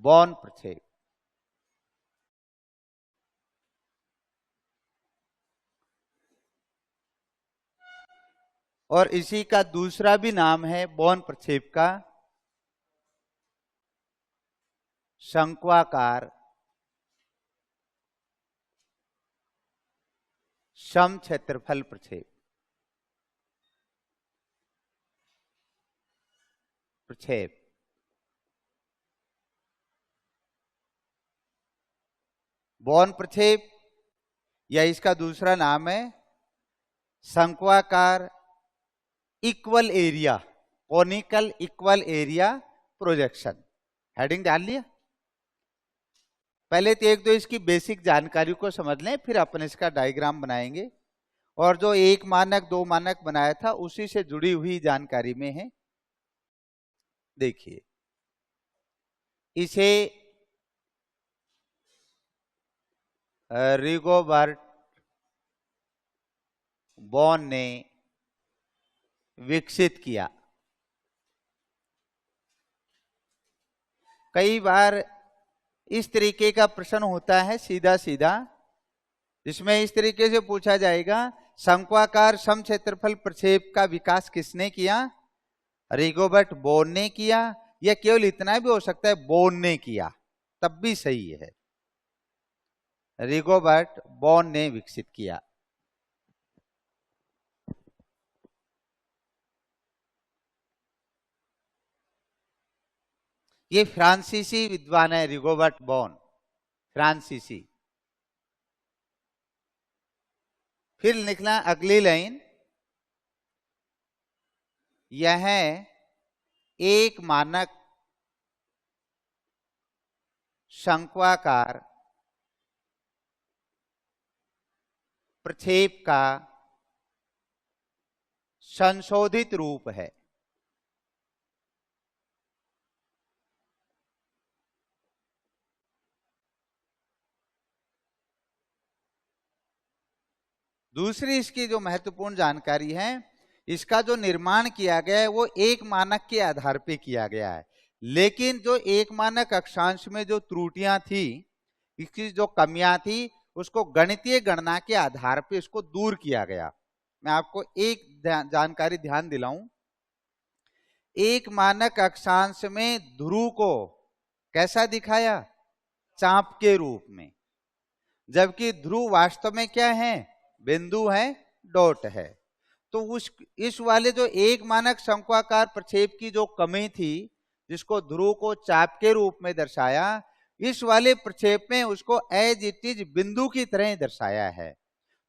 Born प्रक्षेप। और इसी का दूसरा भी नाम है बॉर्न प्रक्षेप का, शंक्वाकार सम क्षेत्रफल प्रक्षेप। बॉर्न प्रक्षेप या इसका दूसरा नाम है शंक्वाकार equal area, conical equal area projection. Heading डाल लिया। पहले तो एक दो इसकी बेसिक जानकारी को समझ लें, फिर अपन इसका डायग्राम बनाएंगे। और जो 1 मानक 2 मानक बनाया था उसी से जुड़ी हुई जानकारी में है। देखिए, इसे रिगोबर्ट बॉर्न ने विकसित किया। कई बार इस तरीके का प्रश्न होता है सीधा सीधा, जिसमें इस तरीके से पूछा जाएगा, शंक्वाकार सम क्षेत्रफल प्रक्षेप का विकास किसने किया? रिगोबर्ट बॉर्न ने किया, या केवल इतना भी हो सकता है बॉर्न ने किया, तब भी सही है। रिगोबर्ट बॉर्न ने विकसित किया। ये फ्रांसीसी विद्वान है रिगोबर्ट बॉर्न, फ्रांसीसी। फिर लिखना अगली लाइन, यह एक मानक शंक्वाकार प्रक्षेप का संशोधित रूप है। दूसरी इसकी जो महत्वपूर्ण जानकारी है, इसका जो निर्माण किया गया है वो एक मानक के आधार पे किया गया है, लेकिन जो एक मानक अक्षांश में जो त्रुटियां थी, इसकी जो कमियां थी, उसको गणितीय गणना के आधार पे इसको दूर किया गया। मैं आपको एक जानकारी ध्यान दिलाऊं, एक मानक अक्षांश में ध्रुव को कैसा दिखाया? चाप के रूप में, जबकि ध्रुव वास्तव में क्या है? बिंदु है, डॉट है। तो इस वाले जो एक मानक शंक्वाकार प्रक्षेप की जो कमी थी, जिसको ध्रुव को चाप के रूप में दर्शाया, इस वाले प्रक्षेप में उसको एज इट इज बिंदु की तरह दर्शाया है।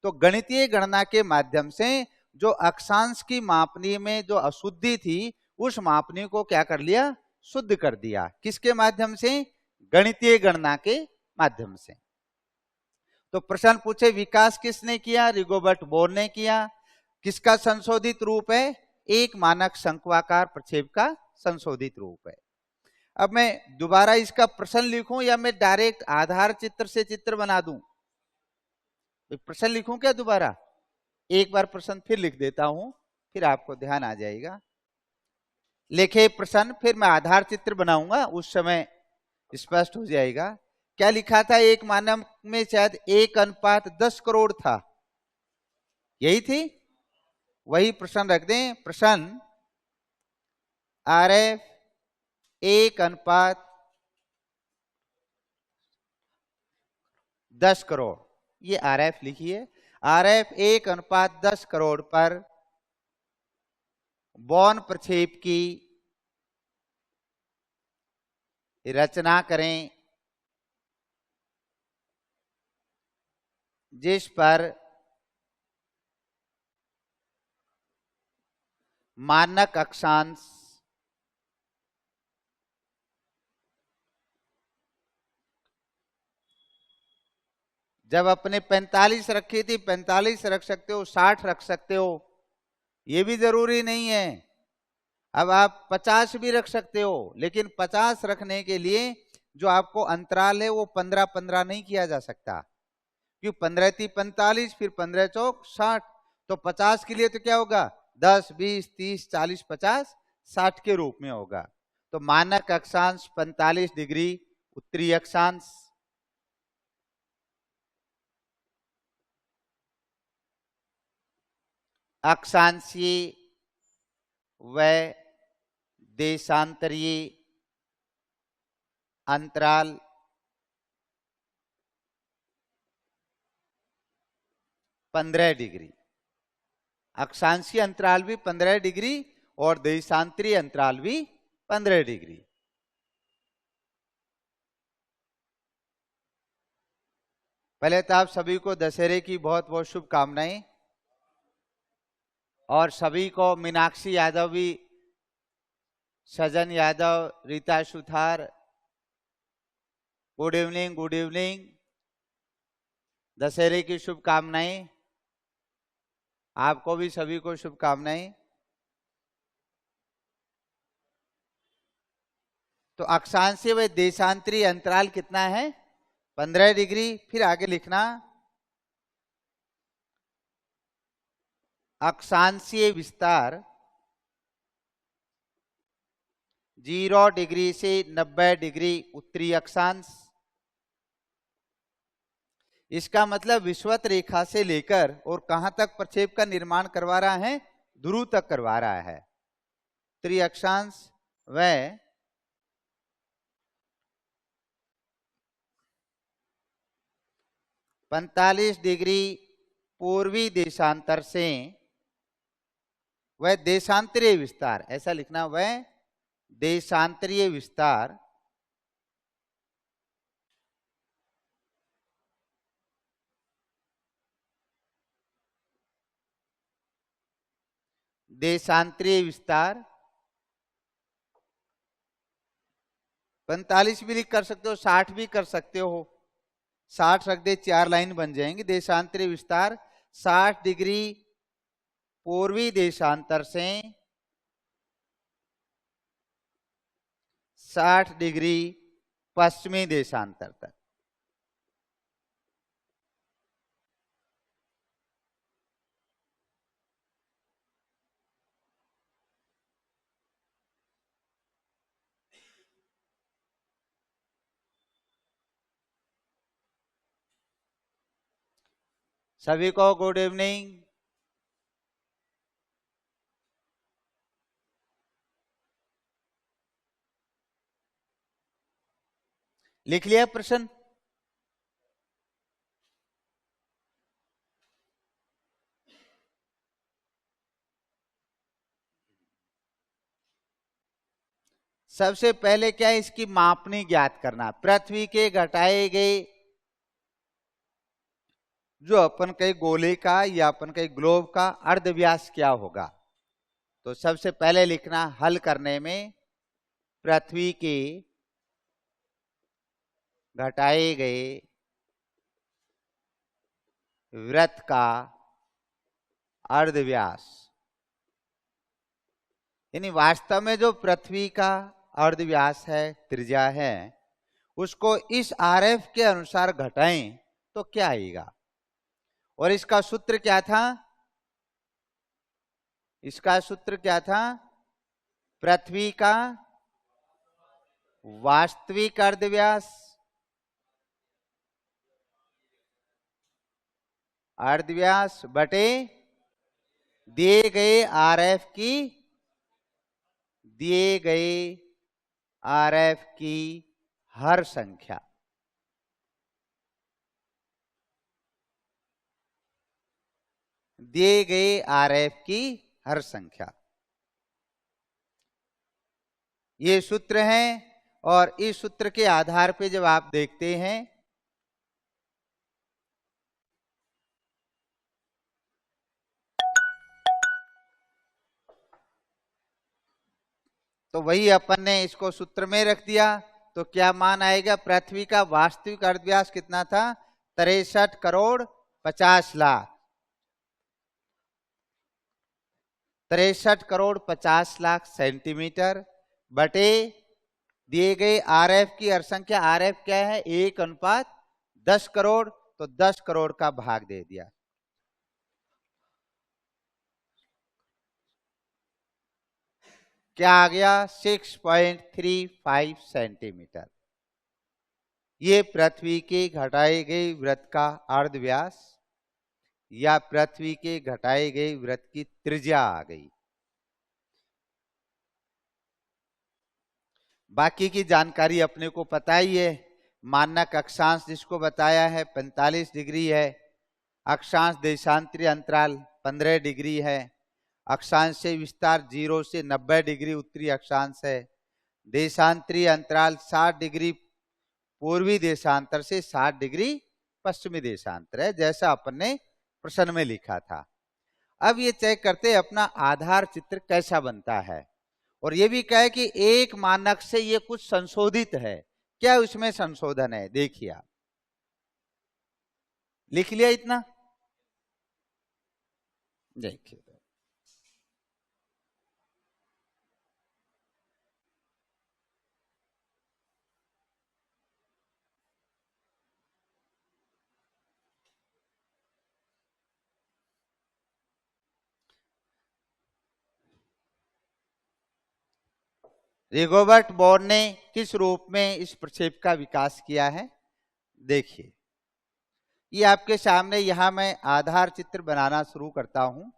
तो गणितीय गणना के माध्यम से जो अक्षांश की मापनी में जो अशुद्धि थी, उस मापनी को क्या कर लिया? शुद्ध कर दिया। किसके माध्यम से? गणितीय गणना के माध्यम से। तो प्रश्न पूछे, विकास किसने किया? रिगोबर्ट बॉर्न ने किया। किसका संशोधित रूप है? एक मानक शंक्वाकार प्रक्षेप का संशोधित रूप है। अब मैं दोबारा इसका प्रश्न लिखूं या मैं डायरेक्ट आधार चित्र से चित्र बना दूं? प्रश्न लिखूं क्या दोबारा? एक बार प्रश्न फिर लिख देता हूं, फिर आपको ध्यान आ जाएगा। लिखे प्रश्न, फिर मैं आधार चित्र बनाऊंगा, उस समय स्पष्ट हो जाएगा। क्या लिखा था? एक मानक में शायद 1:10 करोड़ था, यही थी? वही प्रश्न रख दें। प्रश्न RF 1:10 करोड़, ये RF लिखिए। RF 1:10 करोड़ पर बॉर्न प्रक्षेप की रचना करें, जिस पर मानक अक्षांश जब अपने 45 रखी थी, 45 रख सकते हो, 60 रख सकते हो, ये भी जरूरी नहीं है। अब आप 50 भी रख सकते हो, लेकिन 50 रखने के लिए जो आपको अंतराल है वो 15-15 नहीं किया जा सकता, क्यों? 15 × 45, फिर 15 चौक 60। तो 50 के लिए तो क्या होगा? 10, 20, 30, 40, 50, 60 के रूप में होगा। तो मानक अक्षांश 45 डिग्री उत्तरी अक्षांश, अक्षांशीय व देशांतरीय अंतराल 15 डिग्री, अक्षांशीय अंतराल भी 15 डिग्री और देशांतरीय अंतराल भी 15 डिग्री। पहले तो आप सभी को दशहरे की बहुत बहुत शुभकामनाएं, और सभी को मीनाक्षी यादव भी, Sajan Yadav, Rita Suthar, good evening, good evening, दशहरे की शुभकामनाएं। आपको भी सभी को शुभकामनाएं। तो अक्षांशीय व देशांतरीय अंतराल कितना है? 15 डिग्री। फिर आगे लिखना, अक्षांशीय विस्तार 0 डिग्री से 90 डिग्री उत्तरी अक्षांश। इसका मतलब विषुवत रेखा से लेकर और कहां तक प्रक्षेप का निर्माण करवा रहा है? ध्रुव तक करवा रहा है। उत्तरी अक्षांश व 45 डिग्री पूर्वी देशांतर से वह देशांतरीय विस्तार, ऐसा लिखना, वह देशांतरीय विस्तार देशांतरीय विस्तार 45 भी लिख कर सकते हो, 60 भी कर सकते हो। 60 रख दे, 4 लाइन बन जाएंगी। देशांतरीय विस्तार 60 डिग्री पूर्वी देशांतर से 60 डिग्री पश्चिमी देशांतर तक। सभी को गुड इवनिंग। लिख लिया प्रश्न? सबसे पहले क्या है, इसकी मापनी ज्ञात करना। पृथ्वी के घटाए गए जो अपन कहे गोले का या अपन कहे ग्लोब का अर्धव्यास क्या होगा। तो सबसे पहले लिखना हल करने में, पृथ्वी के घटाए गए वृत्त का अर्धव्यास, यानी वास्तव में जो पृथ्वी का अर्धव्यास है, त्रिज्या है, उसको इस आरएफ के अनुसार घटाएं तो क्या आएगा। और इसका सूत्र क्या था? इसका सूत्र क्या था? पृथ्वी का वास्तविक अर्धव्यास, अर्धव्यास बटे दिए गए आरएफ की, दिए गए आरएफ की हर संख्या। दिए गए आरएफ की हर संख्या, ये सूत्र है। और इस सूत्र के आधार पे जब आप देखते हैं तो वही अपन ने इसको सूत्र में रख दिया। तो क्या मान आएगा? पृथ्वी का वास्तविक अर्धव्यास कितना था? 63 करोड़ 50 लाख। 63 करोड़ 50 लाख सेंटीमीटर बटे दिए गए आरएफ की हर संख्या। आरएफ क्या है? 1:10 करोड़। तो 10 करोड़ का भाग दे दिया। क्या आ गया? 6.35 सेंटीमीटर। ये पृथ्वी के घटाए गए वृत्त का अर्ध व्यास या पृथ्वी के घटाए गए वृत्त की त्रिज्या आ गई। बाकी की जानकारी अपने को पता ही है। मानक अक्षांश जिसको बताया है 45 डिग्री है, अक्षांश देशांतरीय अंतराल 15 डिग्री है, अक्षांश से विस्तार 0 से 90 डिग्री उत्तरी अक्षांश है, देशांतरीय अंतराल 60 डिग्री पूर्वी देशांतर से 60 डिग्री पश्चिमी देशांतर है, जैसा अपन ने प्रश्न में लिखा था। अब ये चेक करते हैं अपना आधार चित्र कैसा बनता है, और ये भी कहे कि एक मानक से ये कुछ संशोधित है। क्या उसमें संशोधन है, देखिए आप लिख लिया इतना, देखिए रिगोबर्ट बोर ने किस रूप में इस प्रक्षेप का विकास किया है। देखिए ये आपके सामने, यहां मैं आधार चित्र बनाना शुरू करता हूं।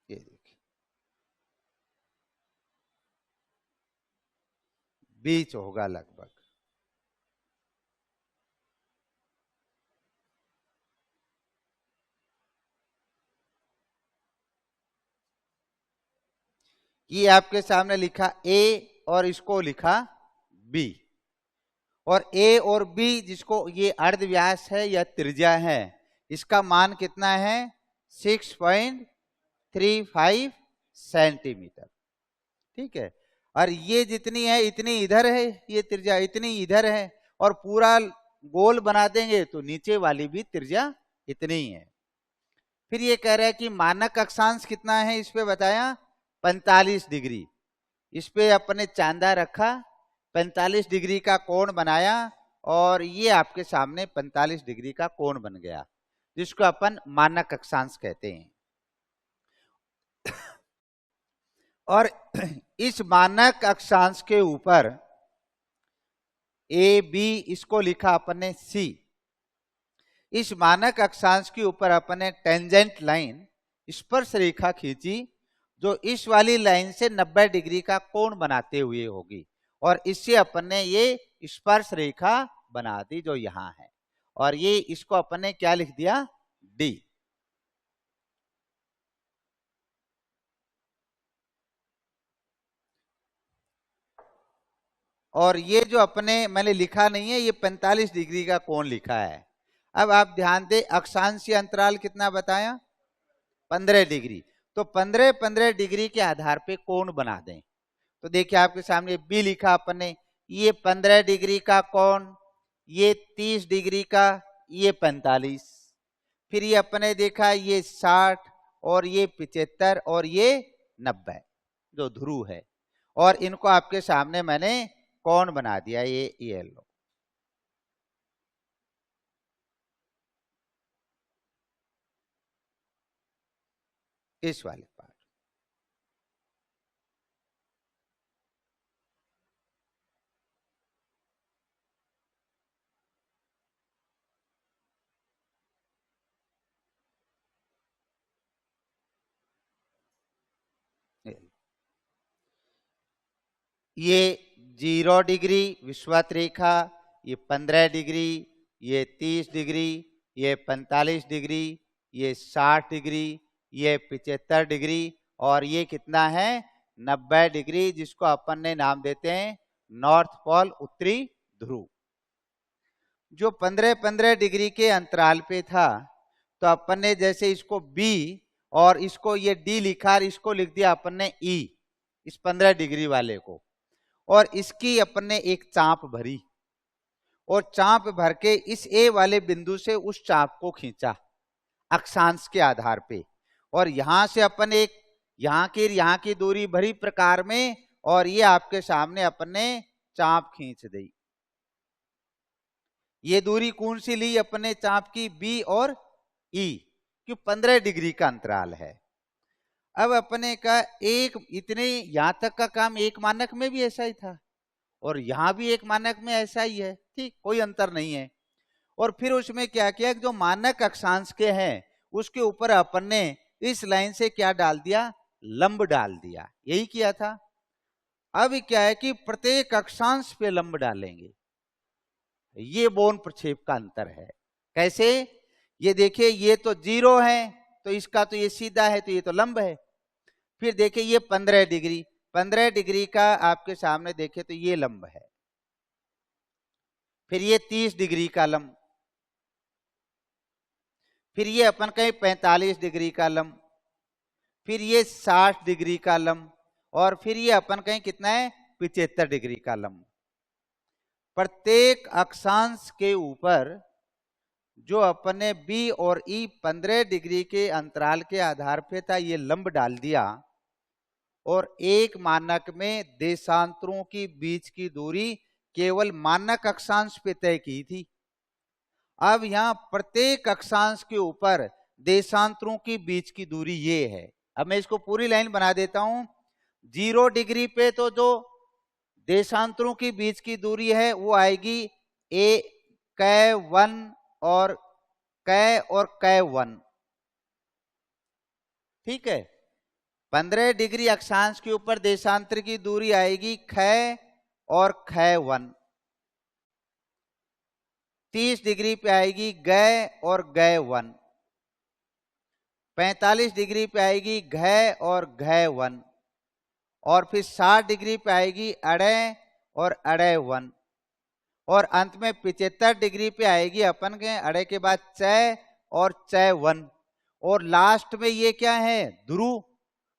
ये देखिए बीच होगा लगभग, ये आपके सामने लिखा ए और इसको लिखा बी, और ए और बी जिसको ये अर्ध व्यास है या त्रिज्या है, इसका मान कितना है 6.35 सेंटीमीटर। ठीक है, और ये जितनी है इतनी इधर है, ये त्रिज्या इतनी इधर है, और पूरा गोल बना देंगे तो नीचे वाली भी त्रिज्या इतनी है। फिर ये कह रहा है कि मानक अक्षांश कितना है, इस पे बताया 45 डिग्री। इस पे अपने चांदा रखा, 45 डिग्री का कोण बनाया, और ये आपके सामने 45 डिग्री का कोण बन गया, जिसको अपन मानक अक्षांश कहते हैं। और इस मानक अक्षांश के ऊपर ए बी इसको लिखा अपन ने सी। इस मानक अक्षांश के ऊपर अपन ने टेंजेंट लाइन स्पर्श रेखा खींची, जो इस वाली लाइन से 90 डिग्री का कोण बनाते हुए होगी, और इससे अपन ने ये स्पर्श रेखा बना दी जो यहां है, और ये इसको अपन ने क्या लिख दिया, डी। और ये जो अपने मैंने लिखा नहीं है, ये 45 डिग्री का कोण लिखा है। अब आप ध्यान दें, अक्षांशीय अंतराल कितना बताया, 15 डिग्री। तो 15 डिग्री के आधार पे कोण बना दें। तो देखिए आपके सामने बी लिखा अपन ने, ये 15 डिग्री का कोण, ये 30 डिग्री का, ये 45। फिर ये अपने देखा ये 60, और ये 75, और ये 90 जो ध्रुव है, और इनको आपके सामने मैंने कोण बना दिया, ये लो। इस वाले पार्ट, ये 0 डिग्री विषुवत रेखा, ये 15 डिग्री, ये 30 डिग्री, ये 45 डिग्री, ये 60 डिग्री, ये 75 डिग्री, और ये कितना है 90 डिग्री, जिसको अपन ने नाम देते हैं नॉर्थ पोल, उत्तरी ध्रुव। जो 15-15 डिग्री के अंतराल पे था, तो अपन ने जैसे इसको बी और इसको ये डी लिखा, और इसको लिख दिया अपन ने ई, इस 15 डिग्री वाले को, और इसकी अपन ने एक चाप भरी, और चाप भर के इस ए वाले बिंदु से उस चाप को खींचा अक्षांश के आधार पे, और यहां से अपन एक यहाँ की दूरी भरी प्रकार में, और ये आपके सामने अपन ने चाप खींच दी। ये दूरी कौन सी ली अपने चाप की, बी और ई, क्यों 15 डिग्री का अंतराल है। अब अपने का एक इतने यहां तक का काम एक मानक में भी ऐसा ही था और यहां भी एक मानक में ऐसा ही है, ठीक, कोई अंतर नहीं है। और फिर उसमें क्या किया, जो मानक अक्षांश के हैं उसके ऊपर अपन ने इस लाइन से क्या डाल दिया, लंब डाल दिया, यही किया था। अब क्या है कि प्रत्येक अक्षांश पे लंब डालेंगे, ये बोन प्रक्षेप का अंतर है। कैसे, ये देखिए ये तो 0 है तो इसका तो ये सीधा है तो ये तो लंब है। फिर देखिए ये 15 डिग्री, 15 डिग्री का आपके सामने देखे तो ये लंब है। फिर ये 30 डिग्री का लंब, फिर ये अपन कहें 45 डिग्री का लंब, फिर ये 60 डिग्री का लंब, और फिर ये अपन कहें कितना है 75 डिग्री का लंब। प्रत्येक अक्षांश के ऊपर जो अपने बी और ई 15 डिग्री के अंतराल के आधार पे था ये लंब डाल दिया, और एक मानक में देशांतरों की बीच की दूरी केवल मानक अक्षांश पे तय की थी। अब यहां प्रत्येक अक्षांश के ऊपर देशांतरों की बीच की दूरी ये है। अब मैं इसको पूरी लाइन बना देता हूं। 0 डिग्री पे तो जो देशांतरों की बीच की दूरी है वो आएगी ए कै 1 और कै 1, ठीक है। 15 डिग्री अक्षांश के ऊपर देशांतर की दूरी आएगी कै और कै 1। 30 डिग्री पे आएगी गै और गै 1। 45 डिग्री पे आएगी घै और घै 1, और फिर 60 डिग्री पे आएगी अड़े और अड़े 1, और अंत में 75 डिग्री पे आएगी अपन के अड़े के बाद चै और चै 1, और लास्ट में ये क्या है ध्रुव,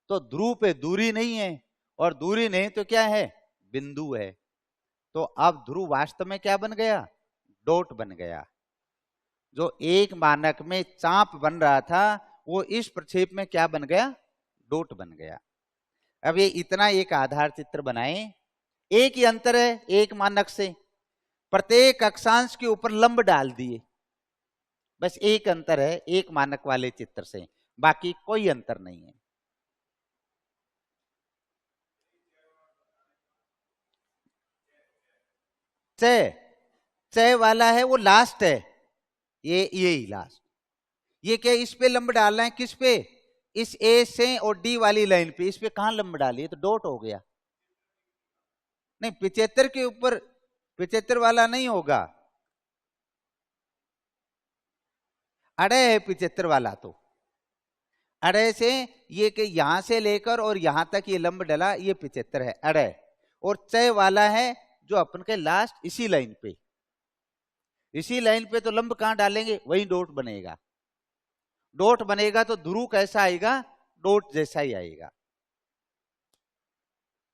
तो ध्रुव पे दूरी नहीं है, और दूरी नहीं तो क्या है बिंदु है। तो अब ध्रुव वास्तव में क्या बन गया, डॉट बन गया। जो एक मानक में चाप बन रहा था वो इस प्रक्षेप में क्या बन गया, डॉट बन गया। अब ये इतना एक आधार चित्र बनाए, एक ही अंतर है एक मानक से, प्रत्येक अक्षांश के ऊपर लंब डाल दिए, बस एक अंतर है एक मानक वाले चित्र से, बाकी कोई अंतर नहीं है। चय चय वाला है वो लास्ट है, ये ही लास्ट। ये क्या इस पे लंब डालना है, किस पे, इस ए से और डी वाली लाइन पे, इस पे कहां लंब डालिए तो डॉट हो गया। नहीं 75 के ऊपर 75 वाला नहीं होगा, अड़े है 75 वाला, तो अड़े से ये कि यहां से लेकर और यहां तक ये लंब डला, ये 75 है अड़े, और चय वाला है जो अपन के लास्ट इसी लाइन पे, इसी लाइन पे तो लंब कहां डालेंगे वही डॉट बनेगा। डॉट बनेगा तो ध्रुव कैसा आएगा, डॉट जैसा ही आएगा।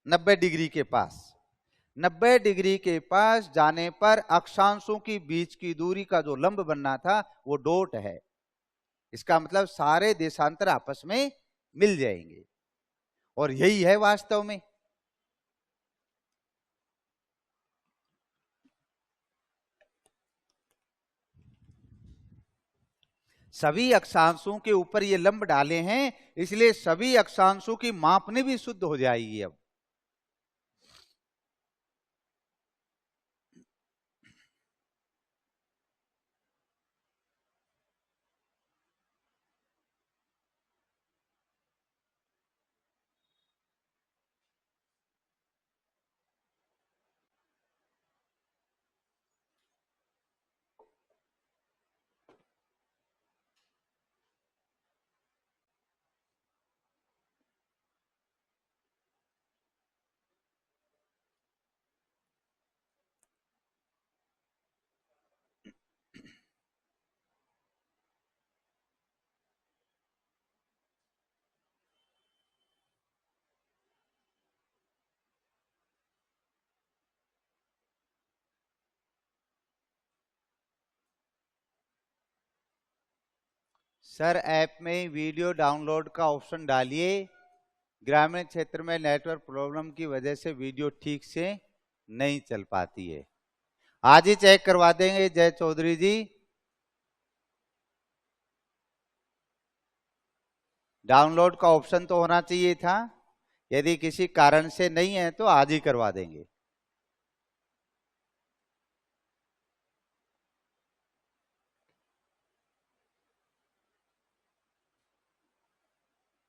90 डिग्री के पास, 90 डिग्री के पास जाने पर अक्षांशों की बीच की दूरी का जो लंब बनना था वो डॉट है। इसका मतलब सारे देशांतर आपस में मिल जाएंगे, और यही है वास्तव में। सभी अक्षांशों के ऊपर ये लंब डाले हैं, इसलिए सभी अक्षांशों की मापनी भी शुद्ध हो जाएगी। अब सर ऐप में वीडियो डाउनलोड का ऑप्शन डालिए, ग्रामीण क्षेत्र में नेटवर्क प्रॉब्लम की वजह से वीडियो ठीक से नहीं चल पाती है। आज ही चेक करवा देंगे जय चौधरी जी। डाउनलोड का ऑप्शन तो होना चाहिए था। यदि किसी कारण से नहीं है तो आज ही करवा देंगे।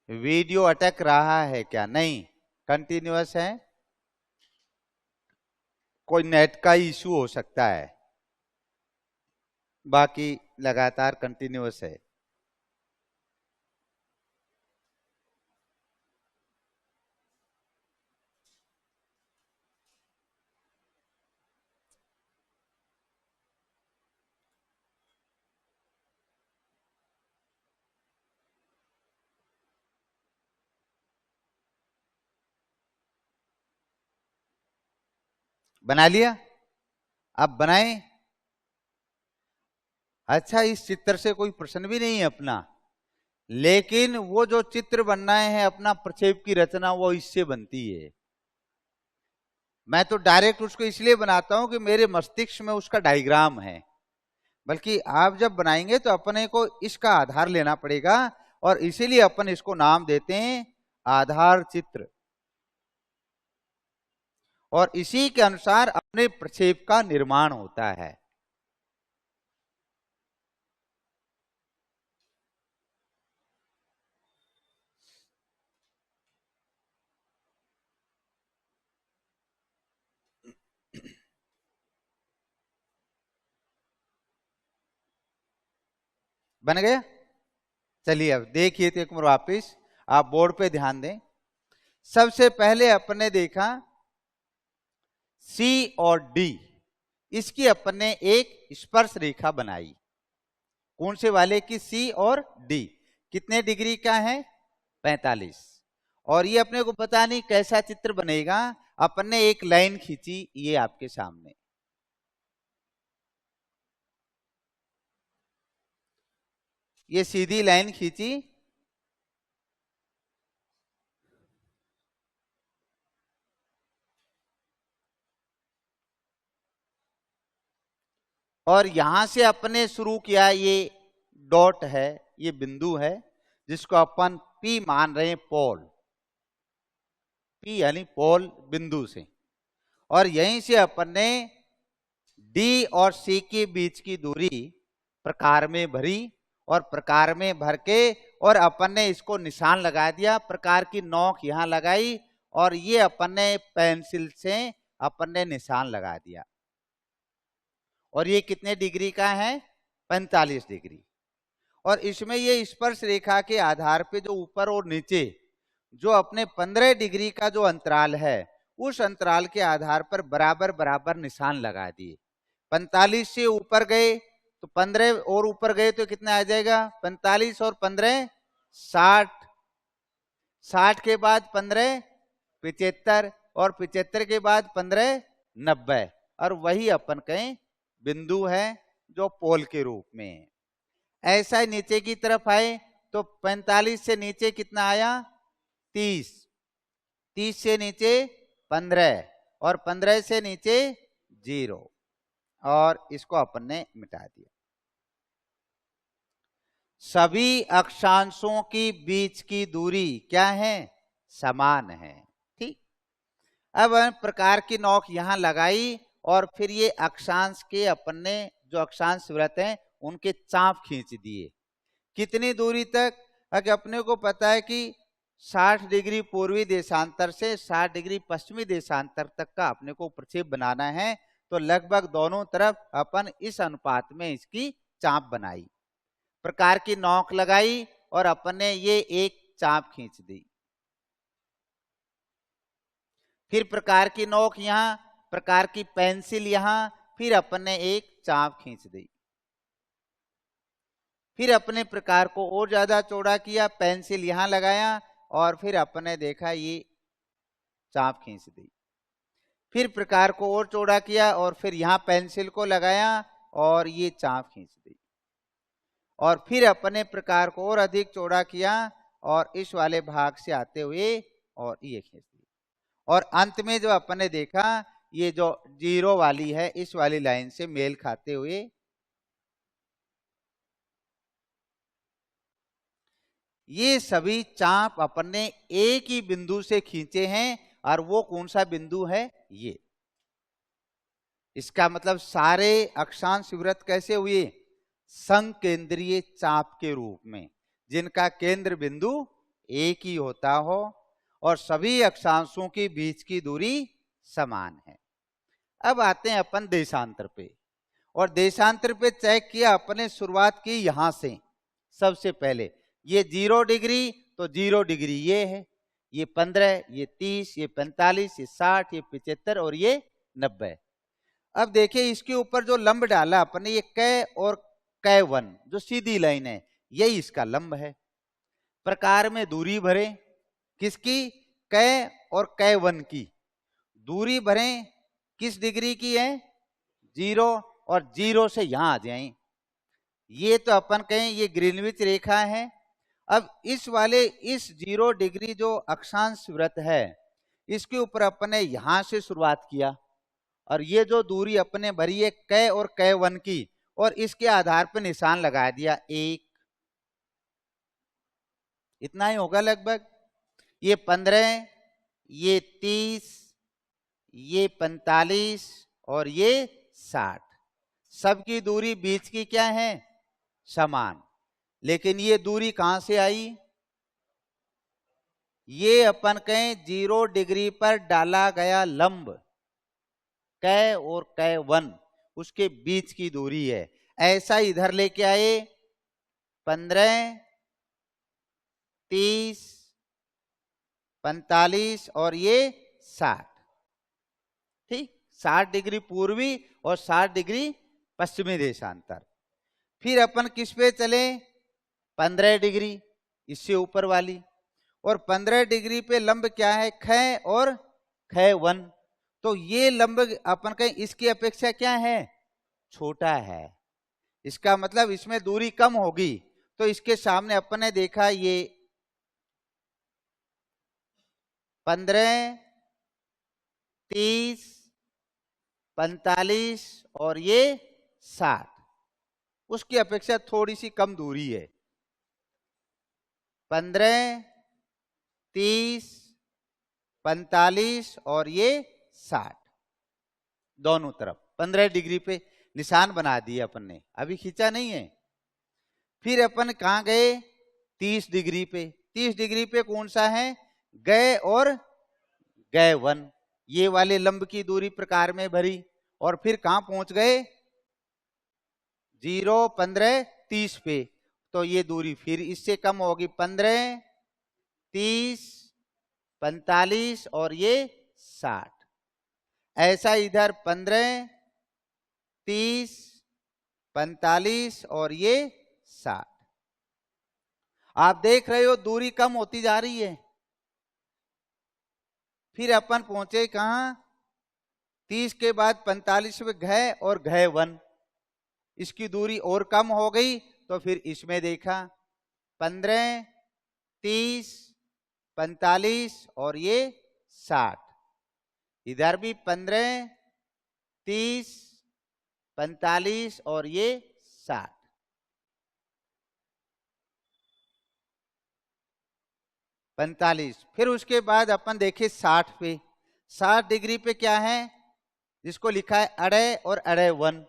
वीडियो अटक रहा है क्या? नहीं, कंटिन्यूअस है। कोई नेट का इशू हो सकता है, बाकी लगातार कंटिन्यूअस है। बना लिया? अब बनाएं। अच्छा, इस चित्र से कोई प्रश्न भी नहीं है अपना, लेकिन वो जो चित्र बनाए हैं अपना प्रक्षेप की रचना, वो इससे बनती है। मैं तो डायरेक्ट उसको इसलिए बनाता हूं कि मेरे मस्तिष्क में उसका डायग्राम है, बल्कि आप जब बनाएंगे तो अपने को इसका आधार लेना पड़ेगा, और इसीलिए अपन इसको नाम देते हैं आधार चित्र, और इसी के अनुसार अपने प्रक्षेप का निर्माण होता है। बन गया? चलिए अब देखिए तो एक बार वापिस आप बोर्ड पे ध्यान दें। सबसे पहले अपने देखा सी और डी, इसकी अपने एक स्पर्श रेखा बनाई। कौन से वाले की? सी और डी। कितने डिग्री का है? 45। और ये अपने को पता नहीं कैसा चित्र बनेगा, अपने एक लाइन खींची ये आपके सामने, ये सीधी लाइन खींची, और यहां से अपने शुरू किया, ये डॉट है, ये बिंदु है जिसको अपन पी मान रहे हैं, पोल पी यानी पोल बिंदु से। और यहीं से अपन ने डी और सी के बीच की दूरी प्रकार में भरी, और प्रकार में भर के और अपन ने इसको निशान लगा दिया, प्रकार की नोक यहां लगाई, और ये अपन ने पेंसिल से अपन ने निशान लगा दिया। और ये कितने डिग्री का है? 45 डिग्री। और इसमें ये स्पर्श रेखा के आधार पे जो ऊपर और नीचे जो अपने 15 डिग्री का जो अंतराल है, उस अंतराल के आधार पर बराबर बराबर निशान लगा दिए। 45 से ऊपर गए तो 15, और ऊपर गए तो कितना आ जाएगा? 45 और 15 60, 60 के बाद 15 75, और 75 के बाद 15 90, और वही अपन कहें बिंदु है जो पोल के रूप में है। ऐसा ही नीचे की तरफ आए तो 45 से नीचे कितना आया? 30, 30 से नीचे 15, और 15 से नीचे 0, और इसको अपन ने मिटा दिया। सभी अक्षांशों की बीच की दूरी क्या है? समान है। ठीक। अब प्रकार की नोक यहां लगाई, और फिर ये अक्षांश के अपन ने जो अक्षांश वृत्त हैं उनके चाप खींच दिए। कितनी दूरी तक? अगर अपने को पता है कि 60 डिग्री पूर्वी देशांतर से 60 डिग्री पश्चिमी देशांतर तक का अपने को प्रक्षेप बनाना है, तो लगभग दोनों तरफ अपन इस अनुपात में इसकी चाप बनाई, प्रकार की नोक लगाई, और अपन ने ये एक चाप खींच दी। फिर प्रकार की नोक यहां, प्रकार की पेंसिल यहां, फिर अपन ने एक चाप खींच दी। फिर अपने प्रकार को और ज्यादा चौड़ा किया, पेंसिल यहां लगाया, और फिर अपने देखा ये चाप खींच दी। फिर प्रकार को और चौड़ा किया, और फिर यहां पेंसिल को लगाया, और ये चाप खींच दी। और फिर अपने प्रकार को और अधिक चौड़ा किया, और इस वाले भाग से आते हुए और ये खींच दी। और अंत में जो अपन ने देखा, ये जो 0 वाली है इस वाली लाइन से मेल खाते हुए ये सभी चाप अपन ने एक ही बिंदु से खींचे हैं, और वो कौन सा बिंदु है? ये। इसका मतलब सारे अक्षांश वृत्त कैसे हुए? संकेंद्रीय चाप के रूप में, जिनका केंद्र बिंदु एक ही होता हो और सभी अक्षांशों के बीच की दूरी समान है। अब आते हैं अपन देशांतर पे, और देशांतर पे चेक किया अपने, शुरुआत की यहां से। सबसे पहले ये 0 डिग्री, तो 0 डिग्री ये है, ये 15, ये 30, ये 45, ये 60, ये 75 और ये 90। अब देखिए इसके ऊपर जो लंब डाला अपने, ये कै और कै1 जो सीधी लाइन है, यही इसका लंब है। प्रकार में दूरी भरे, किसकी? कै और कै1 की दूरी भरें, किस डिग्री की है? 0, और 0 से यहां आ जाएं। ये तो अपन कहें ये ग्रीनविच रेखा है। अब इस वाले इस 0 डिग्री जो अक्षांश वृत्त है, इसके ऊपर अपने यहां से शुरुआत किया, और ये जो दूरी अपने भरी है कै और कै1 की, और इसके आधार पर निशान लगा दिया 1। इतना ही होगा लगभग। ये 15, ये 30, ये 45 और ये 60। सबकी दूरी बीच की क्या है? समान। लेकिन ये दूरी कहां से आई? ये अपन कहें 0 डिग्री पर डाला गया लंब कै और कै1, उसके बीच की दूरी है। ऐसा इधर लेके आए, 15, 30, 45 और ये 60। ठीक, 60 डिग्री पूर्वी और 60 डिग्री पश्चिमी देशांतर। फिर अपन किस पे चले? 15 डिग्री, इससे ऊपर वाली। और 15 डिग्री पे लंब क्या है? कै और कै1। तो ये लंब अपन कहें इसकी अपेक्षा क्या है? छोटा है। इसका मतलब इसमें दूरी कम होगी। तो इसके सामने अपन ने देखा ये 15, 30, 45 और ये 60, उसकी अपेक्षा थोड़ी सी कम दूरी है। 15, 30, 45 और ये 60, दोनों तरफ 15 डिग्री पे निशान बना दिए अपन ने, अभी खींचा नहीं है। फिर अपन कहां गए? 30 डिग्री पे। 30 डिग्री पे कौन सा है? कै और कै1। ये वाले लंब की दूरी प्रकार में भरी, और फिर कहां पहुंच गए? 0, 15, 30 पे। तो ये दूरी फिर इससे कम होगी, 15, 30, 45 और ये 60। ऐसा इधर 15, 30, 45 और ये 60। आप देख रहे हो दूरी कम होती जा रही है। फिर अपन पहुंचे कहां? 30 के बाद 45 में कै और कै1, इसकी दूरी और कम हो गई। तो फिर इसमें देखा 15, 30, 45 और ये 60। इधर भी 15, 30, 45 और ये 60। फिर उसके बाद अपन देखे 60 पे। 60 डिग्री पे क्या है? जिसको लिखा है अड़े और अड़े1।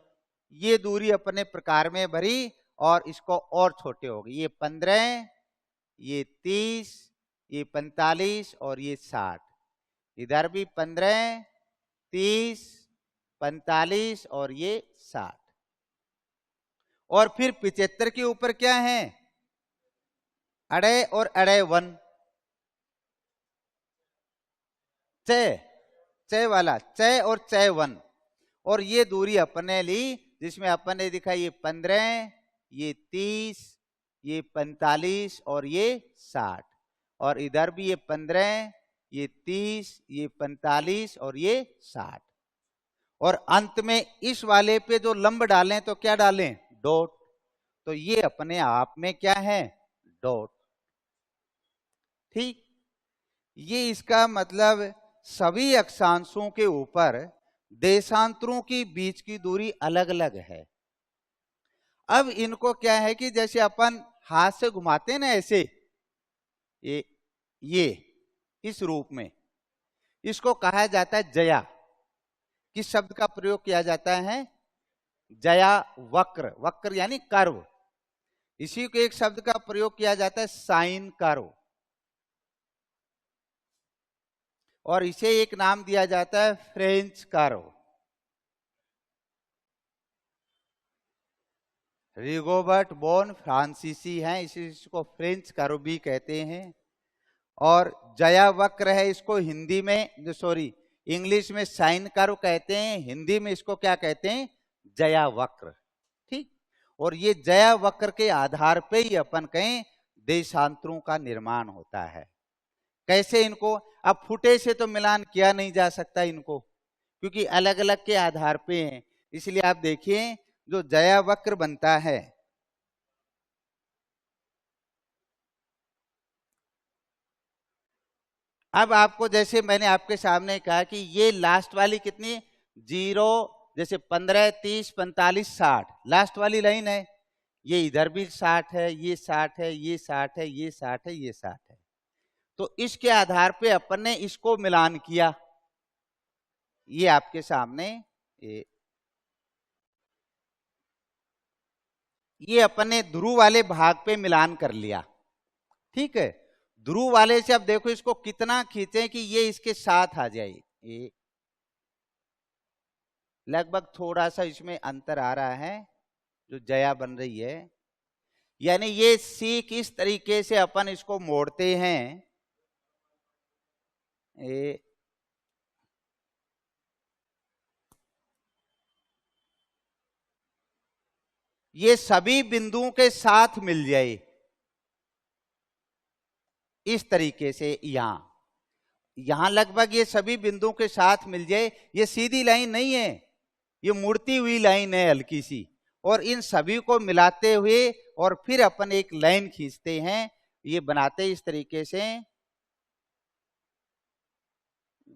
ये दूरी अपने प्रकार में भरी, और इसको और छोटे हो गए। ये 15, ये 30, ये 45 और ये 60। इधर भी 15, 30, 45 और ये 60। और फिर 75 के ऊपर क्या है? अड़े और अड़े1। चे वाला, चे और चे1। और ये दूरी अपने ली, जिसमें अपन ने दिखा ये 15, ये 30, ये 45 और ये 60। और इधर भी ये 15, ये 30, ये 45 और ये 60। और अंत में इस वाले पे जो लंब डालें तो क्या डालें? डॉट। तो ये अपने आप में क्या है? डॉट। ठीक, ये इसका मतलब सभी अक्षांशों के ऊपर देशांतरों के बीच की दूरी अलग अलग है। अब इनको क्या है कि जैसे अपन हाथ से घुमाते हैं ना ऐसे, ये इस रूप में, इसको कहा जाता है जया। किस शब्द का प्रयोग किया जाता है? जया वक्र, वक्र यानी कर्व। इसी को एक शब्द का प्रयोग किया जाता है साइन कर्व, और इसे एक नाम दिया जाता है फ्रेंच कर्व। रिगोबर्ट बोन फ्रांसीसी हैं, इसको फ्रेंच कर्व भी कहते हैं। और जया वक्र है, इसको हिंदी में सॉरी इंग्लिश में साइन कर्व कहते हैं, हिंदी में इसको क्या कहते हैं? जया वक्र। ठीक। और ये जया वक्र के आधार पे ही अपन कहें देशांतरों का निर्माण होता है। कैसे इनको? अब फुटे से तो मिलान किया नहीं जा सकता इनको, क्योंकि अलग अलग के आधार पे हैं। इसलिए आप देखिए जो जया वक्र बनता है, अब आपको जैसे मैंने आपके सामने कहा कि ये लास्ट वाली कितनी 0, जैसे 15, 30, 45, 60 लास्ट वाली लाइन है, ये इधर भी 60 है, ये 60 है, ये 60 है, ये 60 है, ये 60 है। तो इसके आधार पे अपन ने इसको मिलान किया। ये आपके सामने ये अपन ने ध्रुव वाले भाग पे मिलान कर लिया। ठीक है। ध्रुव वाले से अब देखो इसको कितना खींचे कि ये इसके साथ आ जाए। ये लगभग थोड़ा सा इसमें अंतर आ रहा है, जो जया बन रही है। यानी ये सीख इस तरीके से अपन इसको मोड़ते हैं। ये सभी बिंदुओं के साथ मिल जाए इस तरीके से। यहां लगभग ये सभी बिंदुओं के साथ मिल जाए। ये सीधी लाइन नहीं है, ये मुड़ती हुई लाइन है हल्की सी, और इन सभी को मिलाते हुए और फिर अपन एक लाइन खींचते हैं। ये बनाते इस तरीके से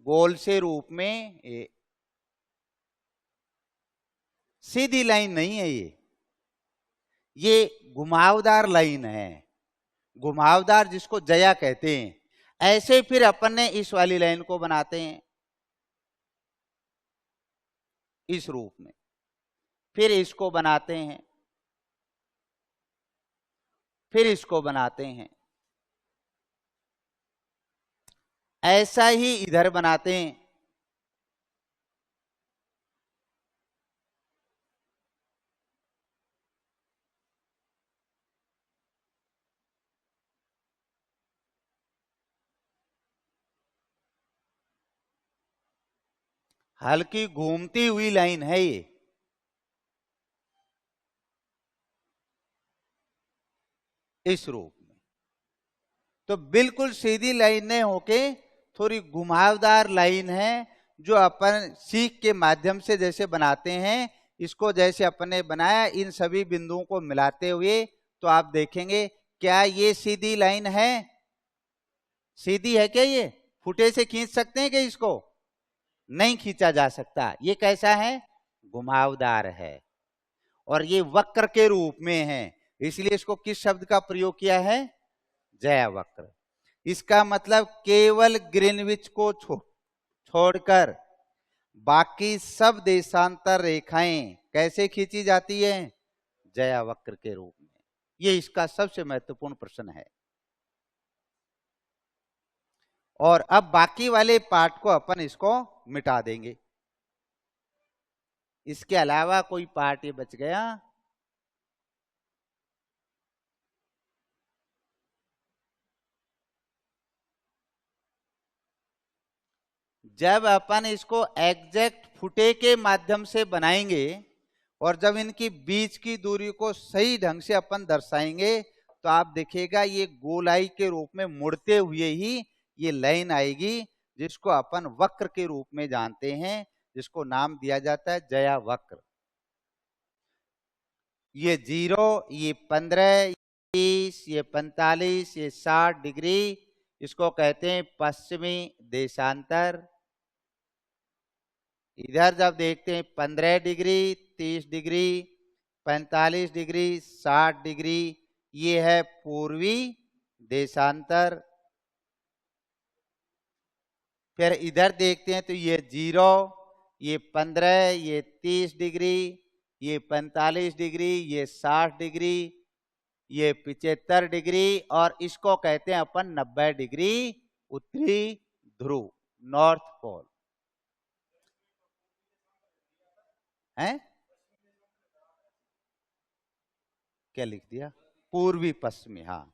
गोल से रूप में। सीधी लाइन नहीं है ये घुमावदार लाइन है, घुमावदार, जिसको जया कहते हैं। ऐसे फिर अपन ने इस वाली लाइन को बनाते हैं इस रूप में, फिर इसको बनाते हैं, फिर इसको बनाते हैं, ऐसा ही इधर बनाते हैं। हल्की घूमती हुई लाइन है ये। इस रूप में तो बिल्कुल सीधी लाइन नहीं होके थोड़ी घुमावदार लाइन है, जो अपन सीख के माध्यम से जैसे बनाते हैं। इसको जैसे अपन ने बनाया, इन सभी बिंदुओं को मिलाते हुए, तो आप देखेंगे क्या ये सीधी लाइन है? सीधी है क्या? ये फुटे से खींच सकते हैं क्या? इसको नहीं खींचा जा सकता। ये कैसा है? घुमावदार है, और ये वक्र के रूप में है। इसलिए इसको किस शब्द का प्रयोग किया है? जया वक्र। इसका मतलब केवल ग्रीनविच को छोड़कर बाकी सब देशांतर रेखाएं कैसे खींची जाती है? जया वक्र के रूप में। ये इसका सबसे महत्वपूर्ण प्रश्न है। और अब बाकी वाले पार्ट को अपन इसको मिटा देंगे। इसके अलावा कोई पार्ट ये बच गया? जब अपन इसको एग्जैक्ट फुटे के माध्यम से बनाएंगे और जब इनकी बीच की दूरी को सही ढंग से अपन दर्शाएंगे, तो आप देखिएगा ये गोलाई के रूप में मुड़ते हुए ही ये लाइन आएगी, जिसको अपन वक्र के रूप में जानते हैं, जिसको नाम दिया जाता है जया वक्र। ये 0, ये 15, 30, ये 45, ये 60 डिग्री, इसको कहते हैं पश्चिमी देशांतर। इधर जब देखते हैं 15 डिग्री, 30 डिग्री, 45 डिग्री, 60 डिग्री, ये है पूर्वी देशांतर। फिर इधर देखते हैं तो ये 0, ये 15, ये 30 डिग्री, ये 45 डिग्री, ये 60 डिग्री, ये 75 डिग्री, और इसको कहते हैं अपन 90 डिग्री उत्तरी ध्रुव, नॉर्थ पोल है। क्या लिख दिया? पूर्वी पश्चिमी, हाँ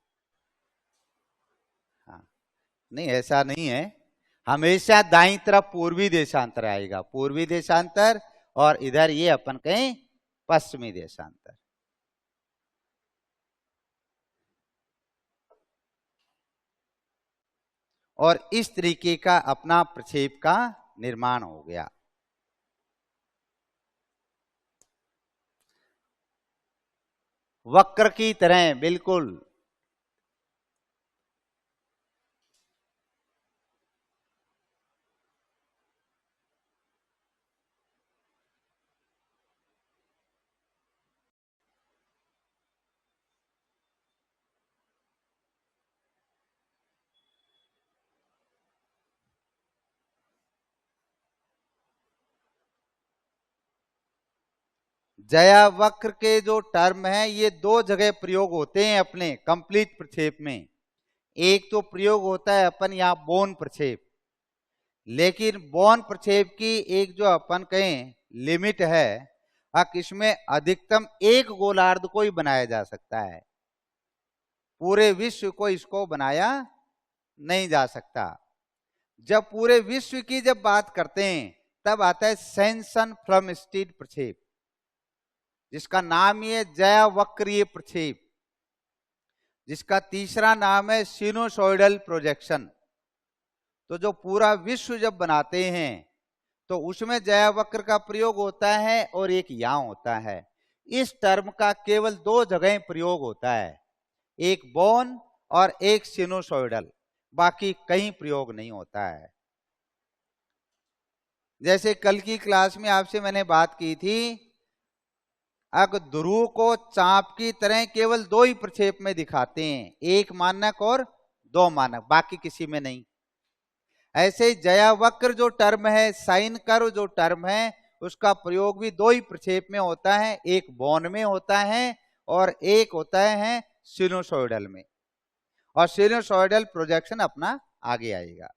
हाँ, नहीं ऐसा नहीं है, हमेशा दाईं तरफ पूर्वी देशांतर आएगा, पूर्वी देशांतर, और इधर ये अपन कहें पश्चिमी देशांतर। और इस तरीके का अपना प्रक्षेप का निर्माण हो गया। वक्र की तरह, बिल्कुल। जया वक्र के जो टर्म है ये दो जगह प्रयोग होते हैं अपने कंप्लीट प्रक्षेप में। एक तो प्रयोग होता है अपन यहां बोन प्रक्षेप, लेकिन बोन प्रक्षेप की एक जो अपन कहें लिमिट है, इसमें अधिकतम एक गोलार्ध को ही बनाया जा सकता है, पूरे विश्व को इसको बनाया नहीं जा सकता। जब पूरे विश्व की जब बात करते हैं तब आता है सेंसन फ्रॉम स्टीड प्रक्षेप, जिसका नाम ही है जया वक्रीय प्रक्षेप, जिसका तीसरा नाम है सिनुसोइडल प्रोजेक्शन। तो जो पूरा विश्व जब बनाते हैं तो उसमें जया वक्र का प्रयोग होता है और एक यहां होता है। इस टर्म का केवल दो जगह प्रयोग होता है, एक बोन और एक सिनुसोइडल, बाकी कहीं प्रयोग नहीं होता है। जैसे कल की क्लास में आपसे मैंने बात की थी, अगर ध्रुव को चाप की तरह केवल दो ही प्रक्षेप में दिखाते हैं, एक मानक और दो मानक, बाकी किसी में नहीं। ऐसे जया वक्र जो टर्म है, साइन कर्व जो टर्म है, उसका प्रयोग भी दो ही प्रक्षेप में होता है, एक बोन में होता है और एक होता है सिनुसोइडल में, और सिनुसोइडल प्रोजेक्शन अपना आगे आएगा।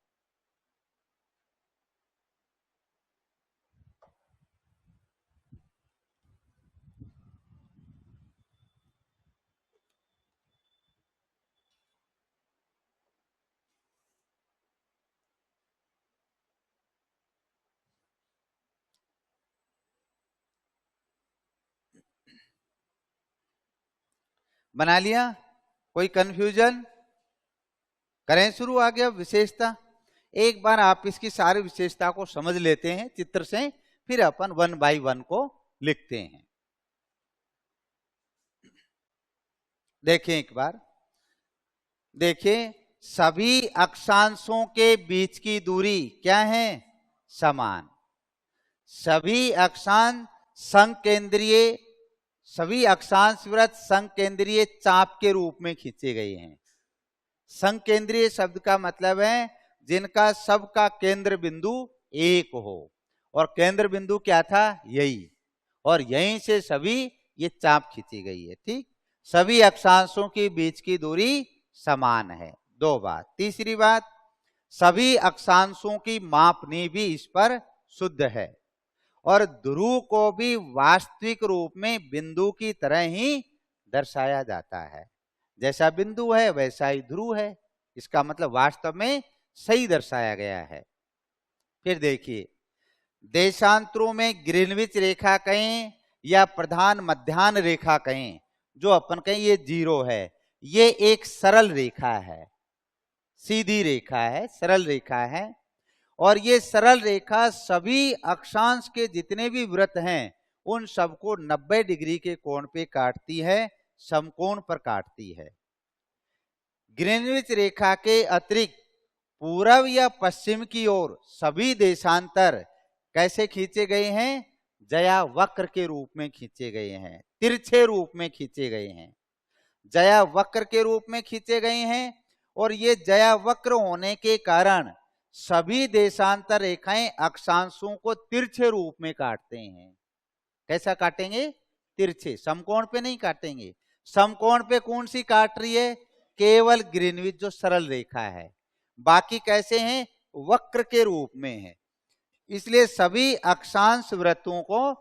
बना लिया? कोई कंफ्यूजन? करें शुरू? आ गया विशेषता। एक बार आप इसकी सारी विशेषता को समझ लेते हैं चित्र से, फिर अपन 1 बाय 1 को लिखते हैं। देखें एक बार, देखें सभी अक्षांशों के बीच की दूरी क्या है? समान। सभी अक्षांश संकेंद्रीय, सभी अक्षांश वृत्त संकेंद्रीय चाप के रूप में खींचे गए हैं। संकेंद्रीय शब्द का मतलब है जिनका सबका केंद्र बिंदु एक हो, और केंद्र बिंदु क्या था? यही, और यहीं से सभी ये चाप खींची गई है। ठीक, सभी अक्षांशों के बीच की दूरी समान है, दो बात। तीसरी बात, सभी अक्षांशों की मापनी भी इस पर शुद्ध है, और ध्रुव को भी वास्तविक रूप में बिंदु की तरह ही दर्शाया जाता है, जैसा बिंदु है वैसा ही ध्रुव है, इसका मतलब वास्तव में सही दर्शाया गया है। फिर देखिए, देशांतरों में ग्रीनविच रेखा कहें या प्रधान मध्याह्न रेखा कहें, जो अपन कहें ये 0 है, ये एक सरल रेखा है, सीधी रेखा है, सरल रेखा है, और ये सरल रेखा सभी अक्षांश के जितने भी वृत्त हैं उन सबको 90 डिग्री के कोण पे काटती है, समकोण पर काटती है। ग्रीनविच रेखा के अतिरिक्त पूर्व या पश्चिम की ओर सभी देशांतर कैसे खींचे गए हैं? जया वक्र के रूप में खींचे गए हैं, तिरछे रूप में खींचे गए हैं, जया वक्र के रूप में खींचे गए हैं। और ये जया वक्र होने के कारण सभी देशांतर रेखाएं अक्षांशों को तिरछे रूप में काटते हैं। कैसा काटेंगे? तिरछे, समकोण पे नहीं काटेंगे। समकोण पे कौन सी काट रही है? केवल ग्रीनविच जो सरल रेखा है, बाकी कैसे हैं? वक्र के रूप में है। इसलिए सभी अक्षांश वृत्तों को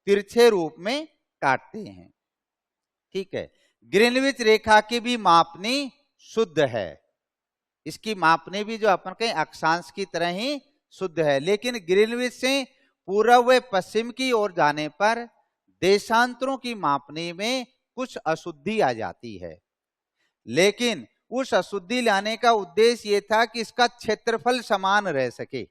तिरछे रूप में काटते हैं। ठीक है, ग्रीनविच रेखा की भी मापनी शुद्ध है। इसकी मापनी भी जो अपन कहें अक्षांश की तरह ही शुद्ध है, लेकिन ग्रीनविच से पूर्व व पश्चिम की ओर जाने पर देशांतरों की मापनी में कुछ अशुद्धि आ जाती है। लेकिन उस अशुद्धि लाने का उद्देश्य यह था कि इसका क्षेत्रफल समान रह सके,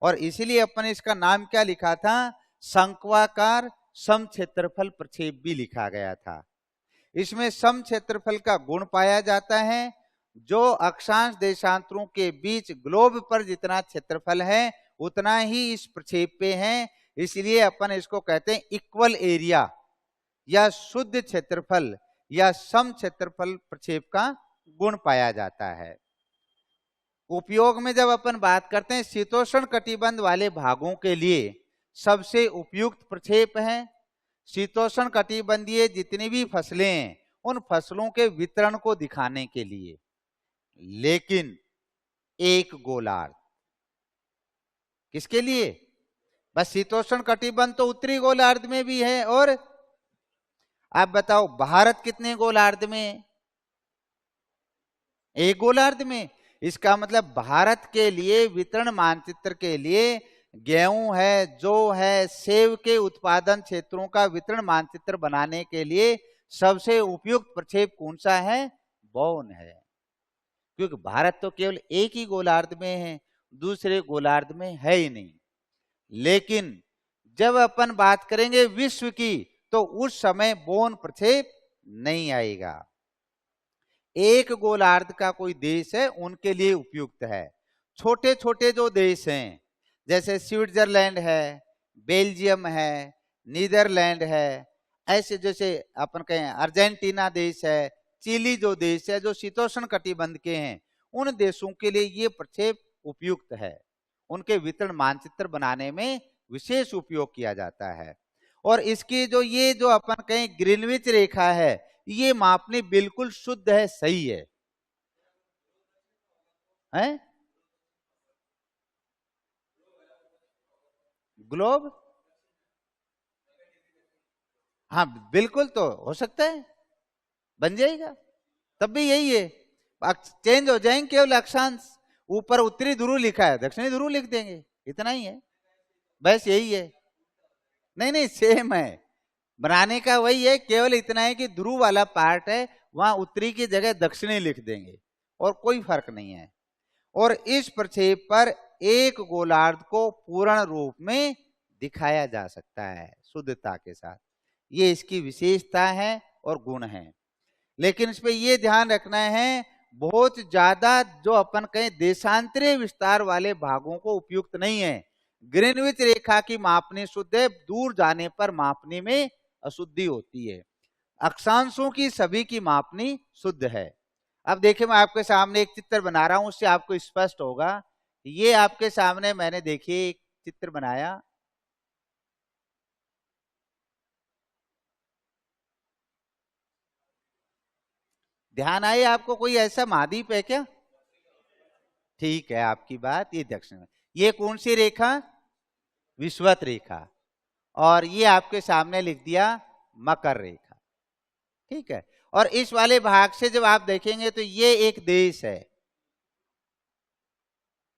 और इसीलिए अपन इसका नाम क्या लिखा था? शंक्वाकार सम क्षेत्रफल प्रक्षेप भी लिखा गया था। इसमें सम क्षेत्रफल का गुण पाया जाता है। जो अक्षांश देशांतरों के बीच ग्लोब पर जितना क्षेत्रफल है उतना ही इस प्रक्षेप पे है, इसलिए अपन इसको कहते हैं इक्वल एरिया या शुद्ध क्षेत्रफल या सम क्षेत्रफल प्रक्षेप का गुण पाया जाता है। उपयोग में जब अपन बात करते हैं, शीतोष्ण कटिबंध वाले भागों के लिए सबसे उपयुक्त प्रक्षेप है। शीतोष्ण कटिबंधीय जितनी भी फसलें हैं उन फसलों के वितरण को दिखाने के लिए। लेकिन एक गोलार्ध किसके लिए? बस शीतोष्ण कटिबंध तो उत्तरी गोलार्ध में भी है, और आप बताओ भारत कितने गोलार्ध में है? एक गोलार्ध में। इसका मतलब भारत के लिए वितरण मानचित्र के लिए गेहूं है, जौ है, सेब के उत्पादन क्षेत्रों का वितरण मानचित्र बनाने के लिए सबसे उपयुक्त प्रक्षेप कौन सा है? बौन है। क्योंकि भारत तो केवल एक ही गोलार्ध में है, दूसरे गोलार्ध में है ही नहीं। लेकिन जब अपन बात करेंगे विश्व की, तो उस समय बौन प्रक्षेप नहीं आएगा। एक गोलार्ध का कोई देश है उनके लिए उपयुक्त है। छोटे छोटे जो देश हैं, जैसे स्विट्जरलैंड है, बेल्जियम है, नीदरलैंड है, ऐसे जैसे अपन कहें अर्जेंटीना देश है, चिली जो देश है, जो शीतोष्ण कटिबंध के हैं, उन देशों के लिए ये प्रक्षेप उपयुक्त है। उनके वितरण मानचित्र बनाने में विशेष उपयोग किया जाता है। और इसकी जो ये जो अपन कहें ग्रीनविच रेखा है, ये मापनी बिल्कुल शुद्ध है, सही है, हैं? ग्लोब, हाँ बिल्कुल, तो हो सकता है बन जाएगा, तब भी यही है। चेंज हो जाएंगे केवल अक्षांश। ऊपर उत्तरी ध्रुव लिखा है, दक्षिणी ध्रुव लिख देंगे, इतना ही है, बस यही है। नहीं नहीं, सेम है, बनाने का वही है, केवल इतना है कि ध्रुव वाला पार्ट है वहां उत्तरी की जगह दक्षिणी लिख देंगे, और कोई फर्क नहीं है। और इस प्रक्षेप पर एक गोलार्ध को पूर्ण रूप में दिखाया जा सकता है शुद्धता के साथ। ये इसकी विशेषता है और गुण है। लेकिन इस पे ये ध्यान रखना है, बहुत ज्यादा जो अपन कहें देशांतरीय विस्तार वाले भागों को उपयुक्त नहीं है। ग्रीनविच रेखा की मापनी शुद्ध है, दूर जाने पर मापनी में अशुद्धि होती है। अक्षांशों की सभी की मापनी शुद्ध है। अब देखिए, मैं आपके सामने एक चित्र बना रहा हूं, उससे आपको स्पष्ट होगा। ये आपके सामने मैंने देखिए एक चित्र बनाया, ध्यान आए आपको? कोई ऐसा महाद्वीप है क्या? ठीक है, आपकी बात, ये दक्षिण में। ये कौन सी रेखा? विषुवत रेखा। और ये आपके सामने लिख दिया मकर रेखा। ठीक है, और इस वाले भाग से जब आप देखेंगे तो ये एक देश है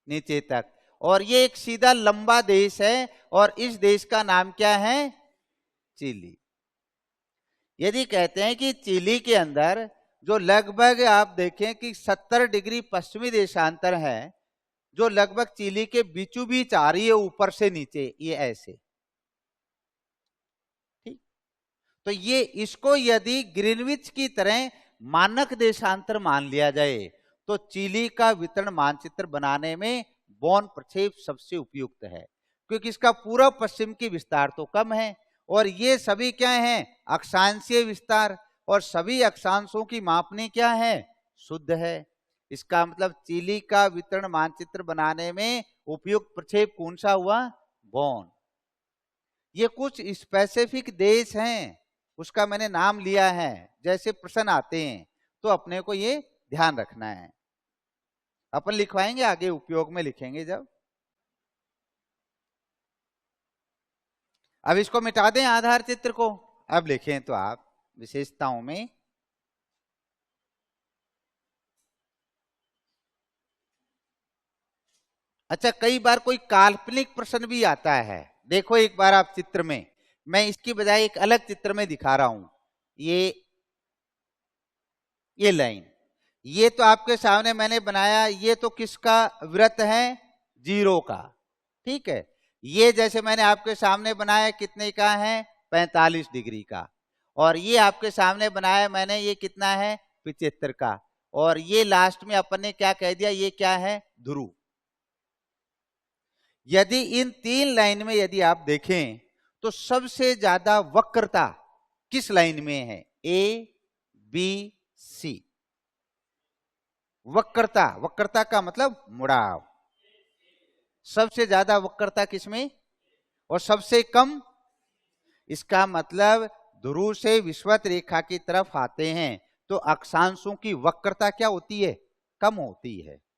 नीचे तक, और ये एक सीधा लंबा देश है, और इस देश का नाम क्या है? चिली। यदि कहते हैं कि चिली के अंदर जो लगभग आप देखें कि 70 डिग्री पश्चिमी देशांतर है, जो लगभग चिली के बीचों बीच आ रही है ऊपर से नीचे, ये ऐसे। ठीक, तो ये इसको यदि ग्रीनविच की तरह मानक देशांतर मान लिया जाए तो चिली का वितरण मानचित्र बनाने में बौन प्रक्षेप सबसे उपयुक्त है, क्योंकि इसका पूर्व पश्चिम की विस्तार तो कम है, और ये सभी क्या हैं? अक्षांशीय विस्तार, और सभी अक्षांशों की मापनी क्या है? शुद्ध है। इसका मतलब चिली का वितरण मानचित्र बनाने में उपयुक्त प्रक्षेप कौन सा हुआ? बॉन। ये कुछ स्पेसिफिक देश हैं, उसका मैंने नाम लिया है, जैसे प्रश्न आते हैं तो अपने को ये ध्यान रखना है। अपन लिखवाएंगे आगे, उपयोग में लिखेंगे जब। अब इसको मिटा दें आधार चित्र को। अब लिखें तो आप विशेषताओं में अच्छा, कई बार कोई काल्पनिक प्रश्न भी आता है। देखो एक बार आप चित्र में, मैं इसकी बजाय एक अलग चित्र में दिखा रहा हूं। ये लाइन, ये तो आपके सामने मैंने बनाया, ये तो किसका वृत्त है? 0 का। ठीक है, ये जैसे मैंने आपके सामने बनाया कितने का है? 45 डिग्री का। और ये आपके सामने बनाया मैंने, ये कितना है? 75 का। और ये लास्ट में अपन ने क्या कह दिया? ये क्या है? ध्रुव। यदि इन 3 लाइन में यदि आप देखें तो सबसे ज्यादा वक्रता किस लाइन में है? ए, बी, सी। वक्रता, वक्रता का मतलब मुड़ाव। सबसे ज्यादा वक्रता किसमें? और सबसे कम? इसका मतलब ध्रुव से विषुवत रेखा की तरफ आते हैं तो अक्षांशों की वक्रता क्या होती है? कम होती है।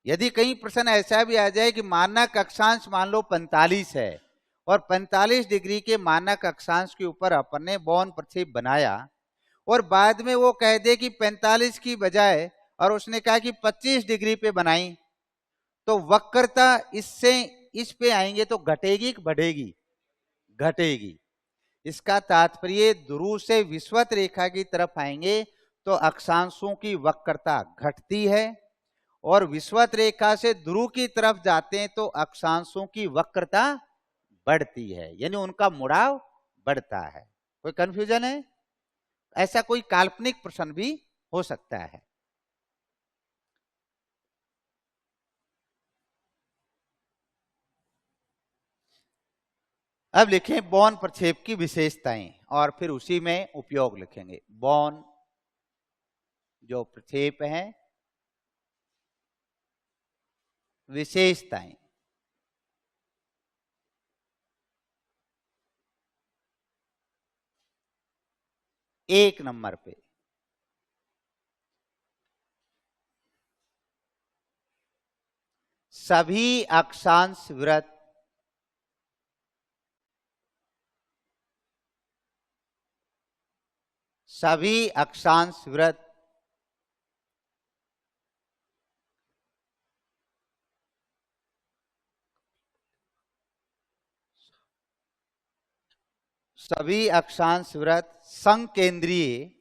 यदि कहीं प्रश्न ऐसा भी आ जाए कि मानक अक्षांश मान लो 45 है और 45 डिग्री के मानक अक्षांश के ऊपर अपन ने बॉन प्रक्षेप बनाया और बाद में वो कह दे कि 45 की बजाय और उसने कहा कि 25 डिग्री पे बनाई, तो वक्रता इससे इस पे आएंगे तो घटेगी कि बढ़ेगी? घटेगी। इसका तात्पर्य ध्रुव से विषुवत रेखा की तरफ आएंगे तो अक्षांशों की वक्रता घटती है और विषुवत रेखा से ध्रुव की तरफ जाते हैं तो अक्षांशों की वक्रता बढ़ती है, यानी उनका मुड़ाव बढ़ता है। कोई कंफ्यूजन है? ऐसा कोई काल्पनिक प्रश्न भी हो सकता है। अब लिखें बॉन प्रक्षेप की विशेषताएं और फिर उसी में उपयोग लिखेंगे। बॉन जो प्रक्षेप है, विशेषताएं। एक नंबर पे सभी अक्षांश वृत्त सभी अक्षांश वृत्त संकेंद्रीय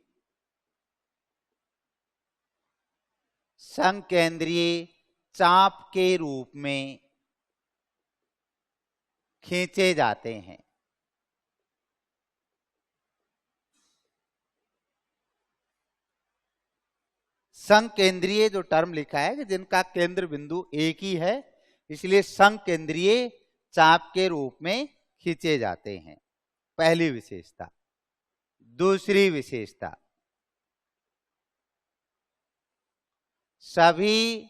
चाप के रूप में खींचे जाते हैं। संकेंद्रीय जो टर्म लिखा है कि जिनका केंद्र बिंदु एक ही है, इसलिए संकेंद्रीय चाप के रूप में खींचे जाते हैं। पहली विशेषता। दूसरी विशेषता, सभी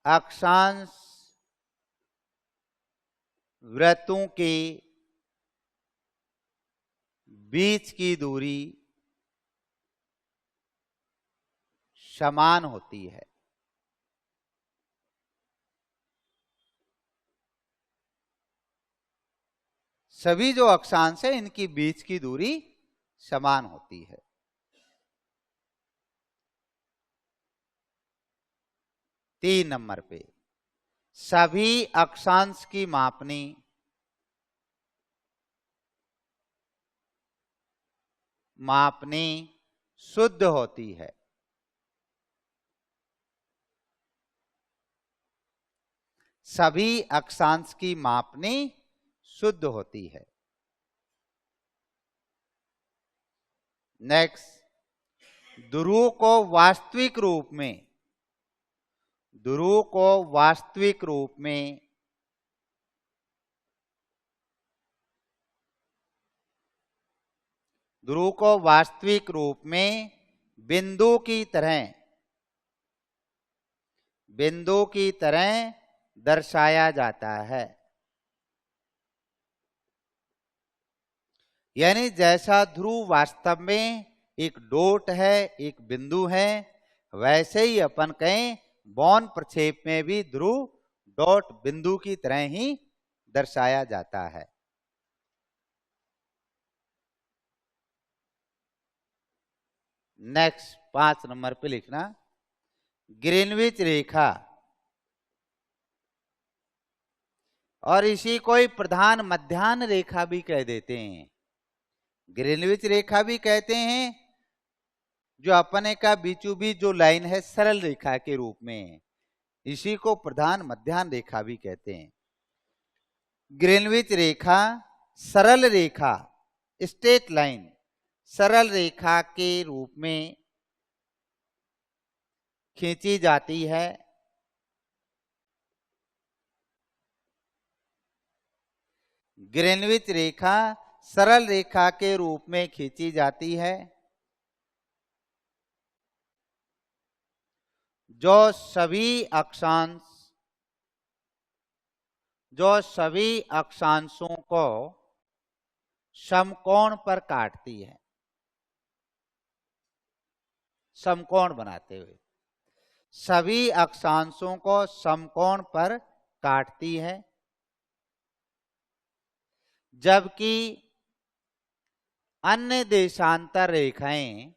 अक्षांश वृत्तों के बीच की दूरी समान होती है। सभी जो अक्षांश है इनकी बीच की दूरी समान होती है। तीन नंबर पे सभी अक्षांश की मापनी शुद्ध होती है। सभी अक्षांश की मापनी शुद्ध होती है। नेक्स्ट, ध्रुव को वास्तविक रूप में ध्रुव को वास्तविक रूप में ध्रुव को वास्तविक रूप में बिंदु की तरह बिंदु की तरह दर्शाया जाता है। यानी जैसा ध्रुव वास्तव में एक डॉट है, एक बिंदु है, वैसे ही अपन कहें बौन प्रक्षेप में भी ध्रुव डॉट बिंदु की तरह ही दर्शाया जाता है। नेक्स्ट 5 नंबर पे लिखना ग्रीनविच रेखा, और इसी को ही प्रधान मध्याह्न रेखा भी कह देते हैं। ग्रीनविच रेखा भी कहते हैं, जो अपने का बीचों बीच जो लाइन है सरल रेखा के रूप में, इसी को प्रधान मध्याह्न रेखा भी कहते हैं। ग्रीनविच रेखा सरल रेखा, स्ट्रेट लाइन, सरल रेखा के रूप में खींची जाती है। ग्रीनविच रेखा सरल रेखा के रूप में खींची जाती है, जो सभी अक्षांशों को समकोण पर काटती है। समकोण बनाते हुए सभी अक्षांशों को समकोण पर काटती है, जबकि अन्य देशांतर रेखाएं,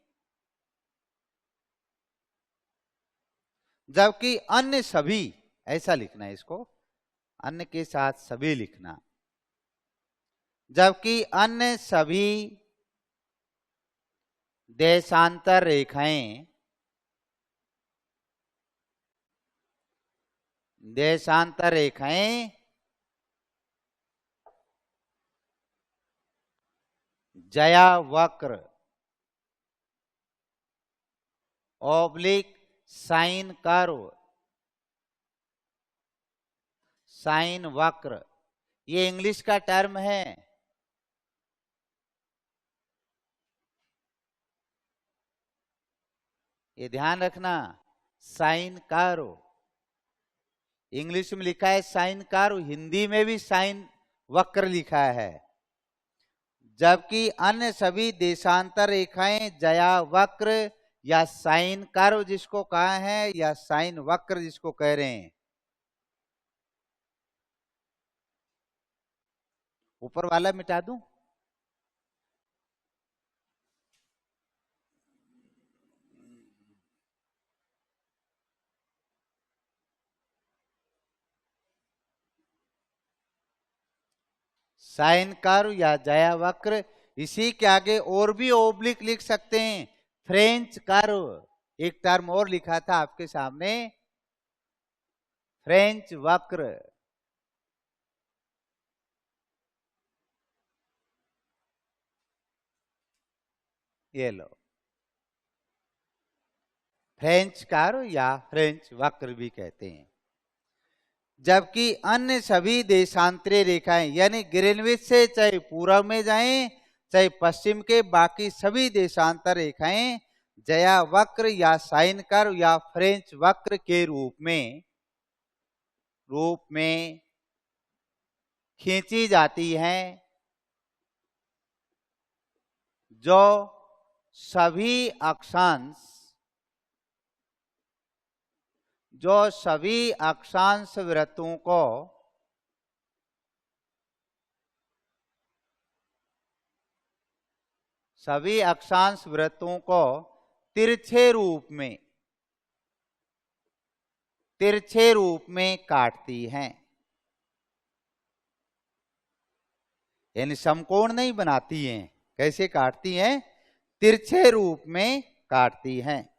जबकि अन्य सभी, ऐसा लिखना है इसको, अन्य के साथ सभी लिखना, जबकि अन्य सभी देशांतर रेखाएं ज्या वक्र ऑब्लिक साइन कर्व, साइन वक्र, ये इंग्लिश का टर्म है। ये ध्यान रखना, साइन कर्व इंग्लिश में लिखा है साइन कर्व, हिंदी में भी साइन वक्र लिखा है, जबकि अन्य सभी देशांतर रेखाएं ज्या वक्र या साइन कर्व जिसको कहा है, या साइन वक्र जिसको कह रहे हैं, ऊपर वाला मिटा दूं, साइन कर्व या ज्या वक्र, इसी के आगे और भी ओब्लिक लिख सकते हैं, फ्रेंच कर्व, एक टर्म और लिखा था आपके सामने, फ्रेंच वक्र। ये लो, फ्रेंच कर्व या फ्रेंच वक्र भी कहते हैं, जबकि अन्य सभी देशांतरीय रेखाएं, यानी ग्रीनविच से चाहे पूर्व में जाएं चाहे पश्चिम के बाकी सभी देशांतर रेखाएं ज्या वक्र या साइन कर्व या फ्रेंच वक्र के रूप में खींची जाती हैं, जो सभी अक्षांश वृत्तों को तिरछे रूप में काटती हैं, यानी समकोण नहीं बनाती हैं, कैसे काटती हैं, तिरछे रूप में काटती हैं।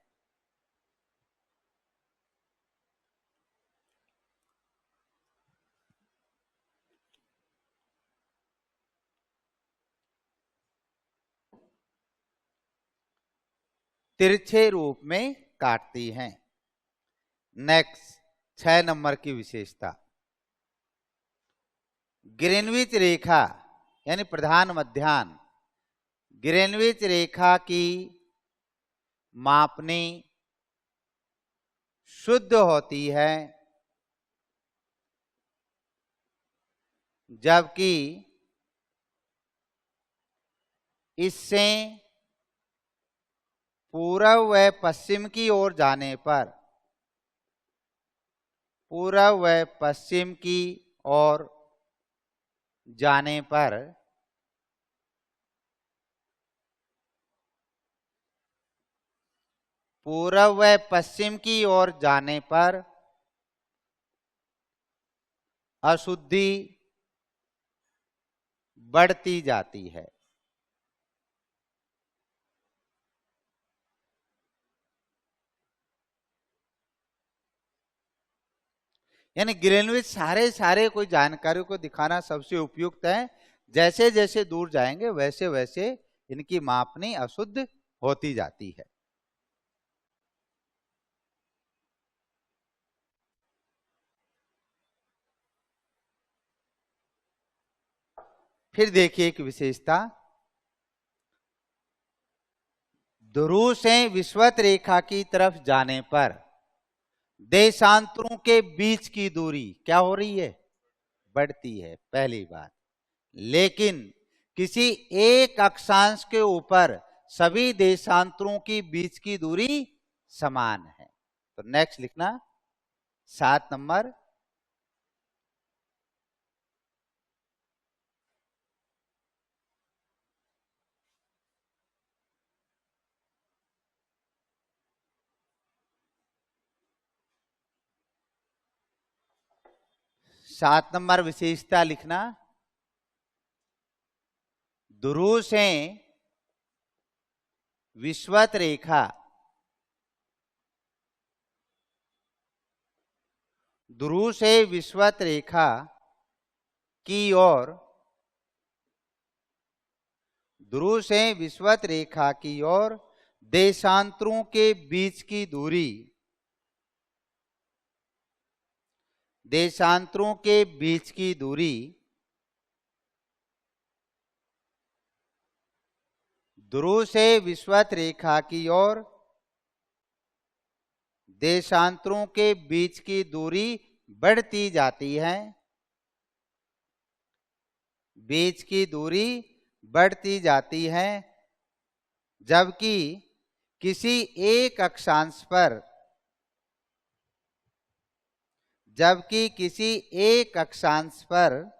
तिरछे रूप में काटती हैं। नेक्स्ट 6 नंबर की विशेषता, ग्रीनविच रेखा यानी प्रधान मध्याह्न, ग्रीनविच रेखा की मापनी शुद्ध होती है, जबकि इससे पूर्व व पश्चिम की ओर जाने पर, पूर्व व पश्चिम की ओर जाने पर पूर्व व पश्चिम की ओर जाने पर अशुद्धि बढ़ती जाती है। यानी ग्रीनविच सारे कोई जानकारियों को दिखाना सबसे उपयुक्त है। जैसे जैसे दूर जाएंगे वैसे वैसे इनकी मापनी अशुद्ध होती जाती है। फिर देखिए एक विशेषता, ध्रुव से विषुवत रेखा की तरफ जाने पर देशांतरों के बीच की दूरी क्या हो रही है? बढ़ती है, पहली बात। लेकिन किसी एक अक्षांश के ऊपर सभी देशांतरों की बीच की दूरी समान है। तो नेक्स्ट लिखना 7 नंबर, विशेषता लिखना, ध्रुव से विषुवत रेखा, ध्रुव से विषुवत रेखा की ओर, ध्रुव से विषुवत रेखा की ओर देशांतरों के बीच की दूरी, देशांतरों के बीच की दूरी ध्रुव से विषुवत रेखा की ओर देशांतरों के बीच की दूरी बढ़ती जाती है, बीच की दूरी बढ़ती जाती है, जबकि किसी एक अक्षांश पर, जबकि किसी एक अक्षांश पर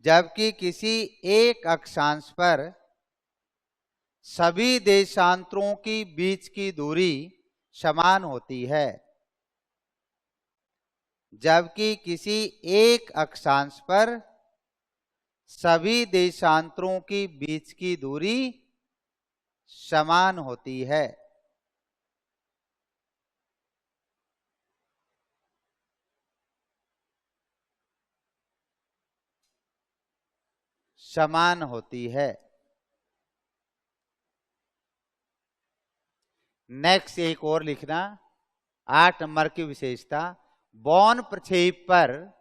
जबकि किसी एक अक्षांश पर सभी देशांतरों की बीच की दूरी समान होती है, जबकि किसी एक अक्षांश पर सभी देशांतरों की बीच की दूरी समान होती है। समान होती है। नेक्स्ट एक और लिखना, 8 नंबर की विशेषता, बौन प्रक्षेप पर,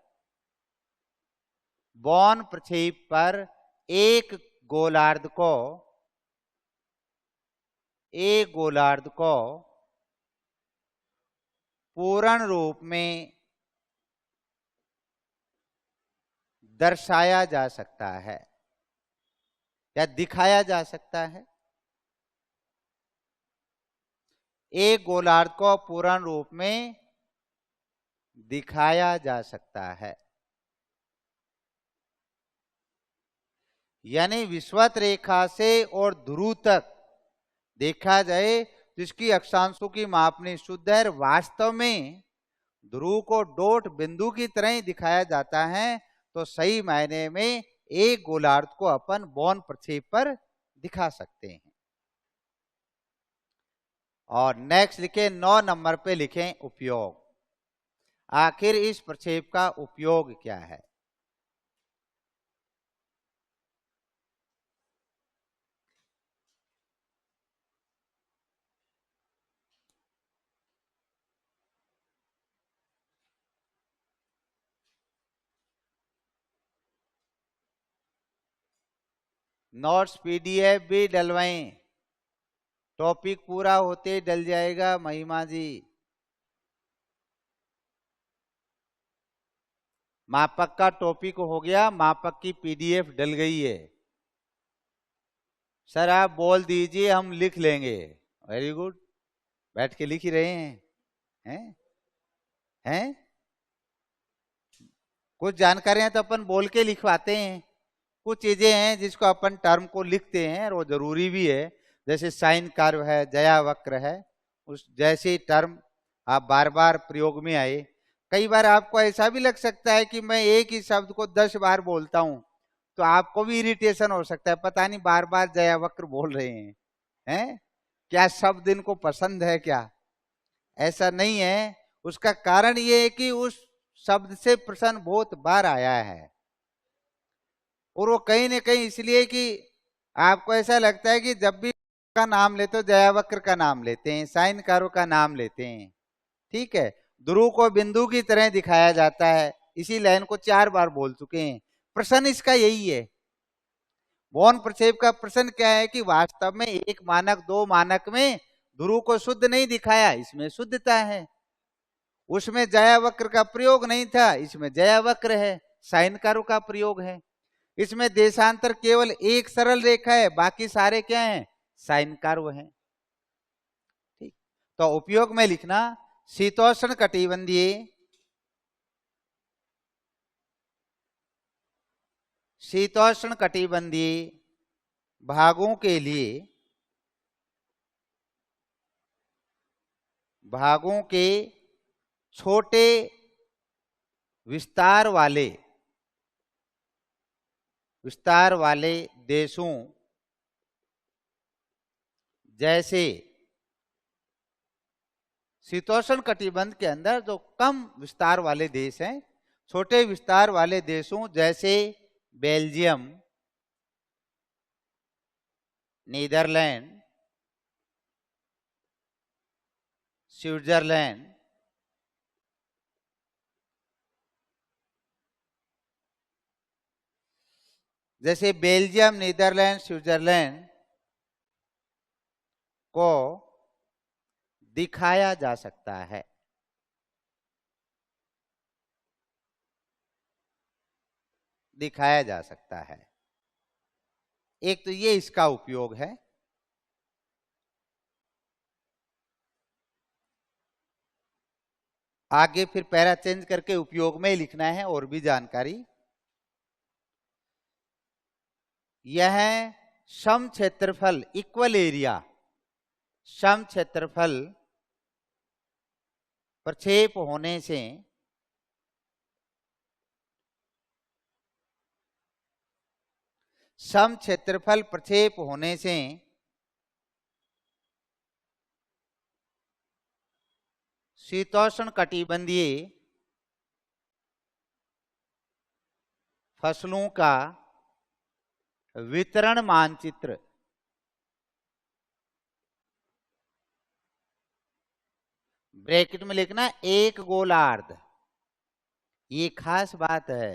बौन प्रक्षेप पर एक गोलार्ध को, एक गोलार्ध को पूर्ण रूप में दर्शाया जा सकता है या दिखाया जा सकता है। एक गोलार्ध को पूर्ण रूप में दिखाया जा सकता है। यानी विषुवत रेखा से और ध्रुव तक देखा जाए तो इसकी अक्षांशों की मापनी शुद्ध है। वास्तव में ध्रुव को डॉट बिंदु की तरह ही दिखाया जाता है, तो सही मायने में एक गोलार्ध को अपन बौन प्रक्षेप पर दिखा सकते हैं। और नेक्स्ट लिखें 9 नंबर पे लिखें उपयोग। आखिर इस प्रक्षेप का उपयोग क्या है? नोट्स पीडीएफ भी डलवाएं, टॉपिक पूरा होते डल जाएगा महिमा जी। मापक का टॉपिक हो गया, मापक की पीडीएफ डल गई है। सर आप बोल दीजिए हम लिख लेंगे। वेरी गुड, बैठ के लिख ही रहे हैं? हैं? कुछ जानकारियां तो अपन बोल के लिखवाते हैं, कुछ चीजें हैं जिसको अपन टर्म को लिखते हैं और वो जरूरी भी है। जैसे साइन कर्व है, जया वक्र है, उस जैसे टर्म आप बार बार प्रयोग में आए। कई बार आपको ऐसा भी लग सकता है कि मैं एक ही शब्द को 10 बार बोलता हूं, तो आपको भी इरिटेशन हो सकता है, पता नहीं बार बार जया वक्र बोल रहे हैं? क्या शब्द इनको पसंद है क्या? ऐसा नहीं है। उसका कारण ये है कि उस शब्द से प्रश्न बहुत बार आया है, और वो कहीं न कहीं इसलिए कि आपको ऐसा लगता है कि जब भी का नाम लेते हो जया वक्र का नाम लेते हैं, साइन कर्व का नाम लेते हैं, ठीक है। ध्रुव को बिंदु की तरह दिखाया जाता है, इसी लाइन को 4 बार बोल चुके हैं। प्रश्न इसका यही है, बॉर्न प्रक्षेप का प्रश्न क्या है कि वास्तव में 1 मानक 2 मानक में ध्रुव को शुद्ध नहीं दिखाया, इसमें शुद्धता है। उसमें जया वक्र का प्रयोग नहीं था, इसमें जया वक्र है, साइन कर्व का प्रयोग है। इसमें देशांतर केवल एक सरल रेखा है, बाकी सारे क्या हैं? साइन कर्व हैं। ठीक, तो उपयोग में लिखना शीतोष्ण कटिबंधीय, शीतोष्ण कटिबंधीय भागों के लिए, भागों के छोटे विस्तार वाले देशों जैसे शीतोष्ण कटिबंध के अंदर जो कम विस्तार वाले देश हैं, छोटे विस्तार वाले देशों जैसे बेल्जियम, नीदरलैंड, स्विट्जरलैंड, जैसे बेल्जियम, नीदरलैंड, स्विट्जरलैंड को दिखाया जा सकता है। दिखाया जा सकता है। एक तो ये इसका उपयोग है। आगे फिर पैरा चेंज करके उपयोग में लिखना है और भी जानकारी। यह सम क्षेत्रफल इक्वल एरिया, सम क्षेत्रफल प्रक्षेप होने से सम क्षेत्रफल प्रक्षेप होने से शीतोष्ण कटिबंधीय फसलों का वितरण मानचित्र, ब्रैकेट में लिखना एक गोलार्ध। ये खास बात है,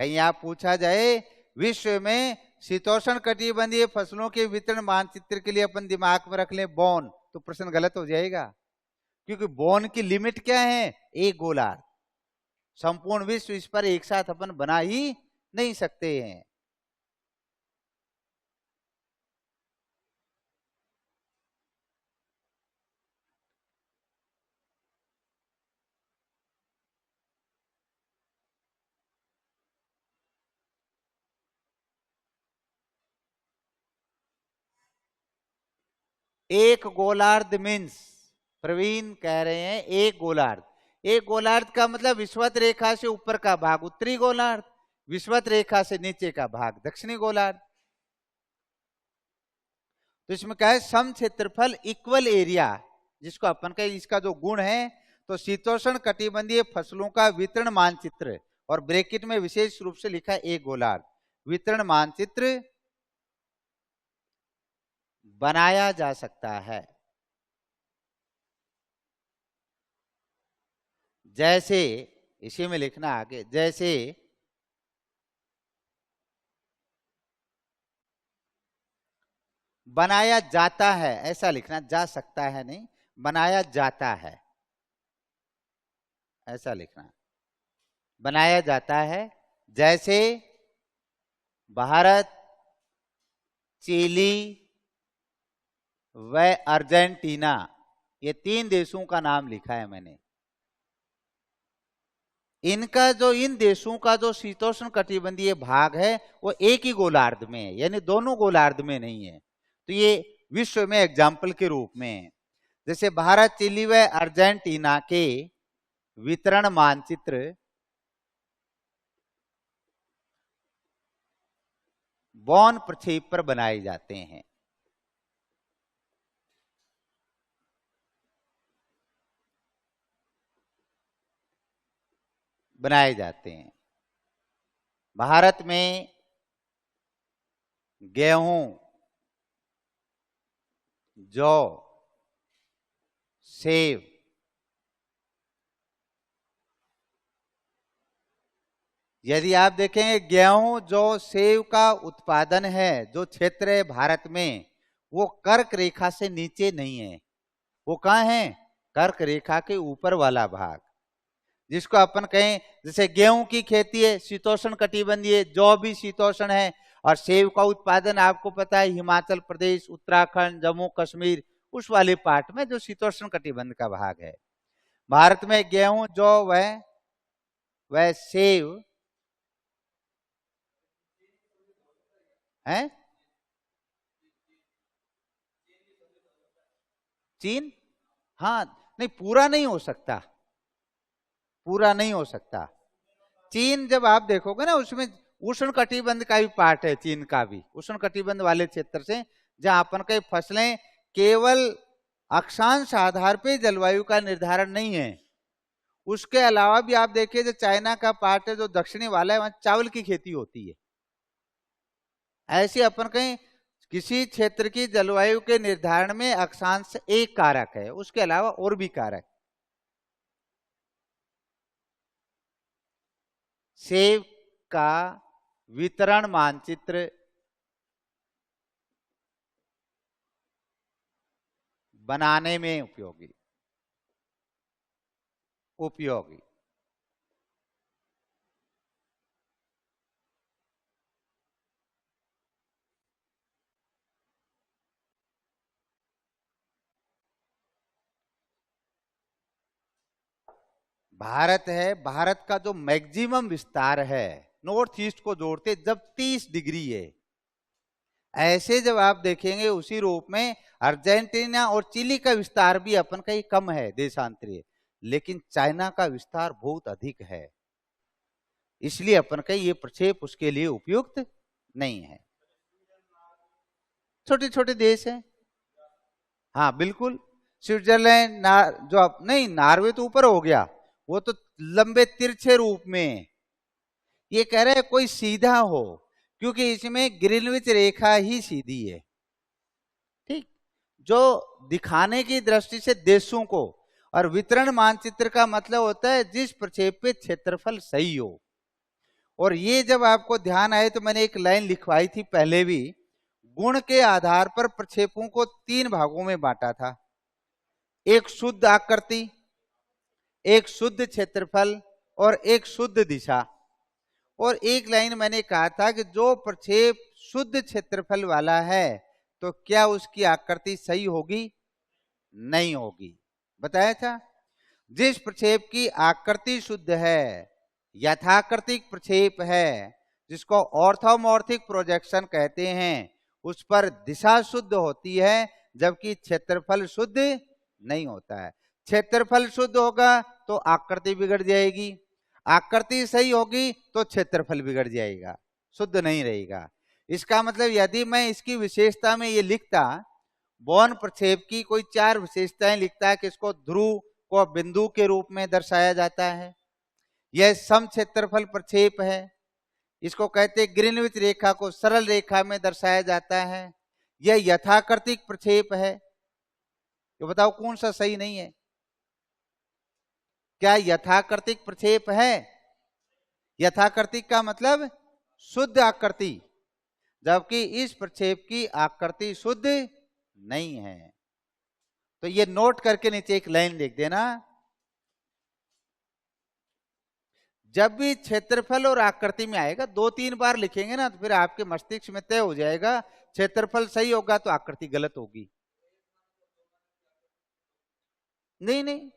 कहीं आप पूछा जाए विश्व में शीतोष्ण कटिबंधीय फसलों के वितरण मानचित्र के लिए अपन दिमाग में रख लें बॉन, तो प्रश्न गलत हो जाएगा, क्योंकि बॉन की लिमिट क्या है? एक गोलार्ध। संपूर्ण विश्व इस पर एक साथ अपन बना ही नहीं सकते हैं। एक गोलार्ध मीन्स, प्रवीण कह रहे हैं एक गोलार्ध। एक गोलार्ध का मतलब विषुवत रेखा से ऊपर का भाग उत्तरी गोलार्ध, विषुवत रेखा से नीचे का भाग दक्षिणी गोलार्ध। तो इसमें क्या है? सम क्षेत्रफल इक्वल एरिया, जिसको अपन का इसका जो गुण है, तो शीतोष्ण कटिबंधीय फसलों का वितरण मानचित्र, और ब्रैकेट में विशेष रूप से लिखा है एक गोलार्ध, वितरण मानचित्र बनाया जा सकता है। जैसे, इसी में लिखना आगे, जैसे बनाया जाता है, ऐसा लिखना, जा सकता है नहीं, बनाया जाता है ऐसा लिखना। बनाया जाता है, जैसे भारत, चिली व अर्जेंटीना, ये 3 देशों का नाम लिखा है मैंने। इनका जो, इन देशों का जो शीतोष्ण कटिबंधीय भाग है वो एक ही गोलार्ध में है, यानी दोनों गोलार्ध में नहीं है। तो ये विश्व में एग्जाम्पल के रूप में है। जैसे भारत, चिली व अर्जेंटीना के वितरण मानचित्र बॉन प्रक्षेप पर बनाए जाते हैं। बनाए जाते हैं। भारत में गेहूं, जौ, सेब, यदि आप देखेंगे गेहूं, जौ, सेब का उत्पादन है जो क्षेत्र है भारत में, वो कर्क रेखा से नीचे नहीं है। वो कहाँ है? कर्क रेखा के ऊपर वाला भाग, जिसको अपन कहें, जैसे गेहूं की खेती है शीतोष्ण कटिबंधीय, जौ भी शीतोष्ण है, और सेब का उत्पादन आपको पता है हिमाचल प्रदेश, उत्तराखंड, जम्मू कश्मीर, उस वाले पार्ट में जो शीतोष्ण कटिबंध का भाग है। भारत में गेहूं, जौ व सेब है। चीन, हाँ, नहीं पूरा नहीं हो सकता, पूरा नहीं हो सकता। चीन जब आप देखोगे ना, उसमें उष्ण कटिबंध का भी पार्ट है, चीन का भी उष्ण कटिबंध वाले क्षेत्र से, जहां अपन कई फसलें केवल अक्षांश आधार पे जलवायु का निर्धारण नहीं है, उसके अलावा भी आप देखिए जो चाइना का पार्ट है जो दक्षिणी वाला है, वहां चावल की खेती होती है। ऐसे अपन कहीं किसी क्षेत्र की जलवायु के निर्धारण में अक्षांश एक कारक है, उसके अलावा और भी कारक। सेब का वितरण मानचित्र बनाने में उपयोगी। भारत है, भारत का जो मैक्सिमम विस्तार है नॉर्थ ईस्ट को जोड़ते जब 30 डिग्री है, ऐसे जब आप देखेंगे उसी रूप में अर्जेंटीना और चिली का विस्तार भी अपन का ही कम है देशांतरीय, लेकिन चाइना का विस्तार बहुत अधिक है, इसलिए अपन का ये प्रक्षेप उसके लिए उपयुक्त नहीं है। छोटे छोटे देश हैं, हाँ बिल्कुल। स्विट्जरलैंड, जो आप नहीं, नॉर्वे तो ऊपर हो गया, वो तो लंबे तिरछे रूप में। ये कह रहे हैं कोई सीधा हो, क्योंकि इसमें ग्रीनविच रेखा ही सीधी है, ठीक, जो दिखाने की दृष्टि से देशों को, और वितरण मानचित्र का मतलब होता है जिस प्रक्षेप पे क्षेत्रफल सही हो। और ये जब आपको ध्यान आए तो मैंने एक लाइन लिखवाई थी पहले भी, गुण के आधार पर प्रक्षेपों को 3 भागों में बांटा था, एक शुद्ध आकृति, एक शुद्ध क्षेत्रफल और एक शुद्ध दिशा। और एक लाइन मैंने कहा था कि जो प्रक्षेप शुद्ध क्षेत्रफल वाला है तो क्या उसकी आकृति सही होगी? नहीं होगी, बताया था। जिस प्रक्षेप की आकृति शुद्ध है, यथाकृतिक प्रक्षेप है, जिसको ऑर्थोमॉर्फिक प्रोजेक्शन कहते हैं, उस पर दिशा शुद्ध होती है, जबकि क्षेत्रफल शुद्ध नहीं होता है। क्षेत्रफल शुद्ध होगा तो आकृति बिगड़ जाएगी, आकृति सही होगी तो क्षेत्रफल बिगड़ जाएगा, शुद्ध नहीं रहेगा। इसका मतलब यदि मैं इसकी विशेषता में ये लिखता, बॉन प्रक्षेप की कोई 4 विशेषताएं लिखता है कि इसको ध्रुव को बिंदु के रूप में दर्शाया जाता है, यह सम क्षेत्रफल प्रक्षेप है, इसको कहते हैं ग्रीनविच रेखा को सरल रेखा में दर्शाया जाता है, यह यथाकृतिक प्रक्षेप है, तो बताओ कौन सा सही नहीं है? क्या यथाकृतिक प्रक्षेप है? यथाकृतिक का मतलब शुद्ध आकृति, जबकि इस प्रक्षेप की आकृति शुद्ध नहीं है। तो ये नोट करके नीचे एक लाइन लिख देना। जब भी क्षेत्रफल और आकृति में आएगा, 2-3 बार लिखेंगे ना तो फिर आपके मस्तिष्क में तय हो जाएगा, क्षेत्रफल सही होगा तो आकृति गलत होगी। नहीं नहीं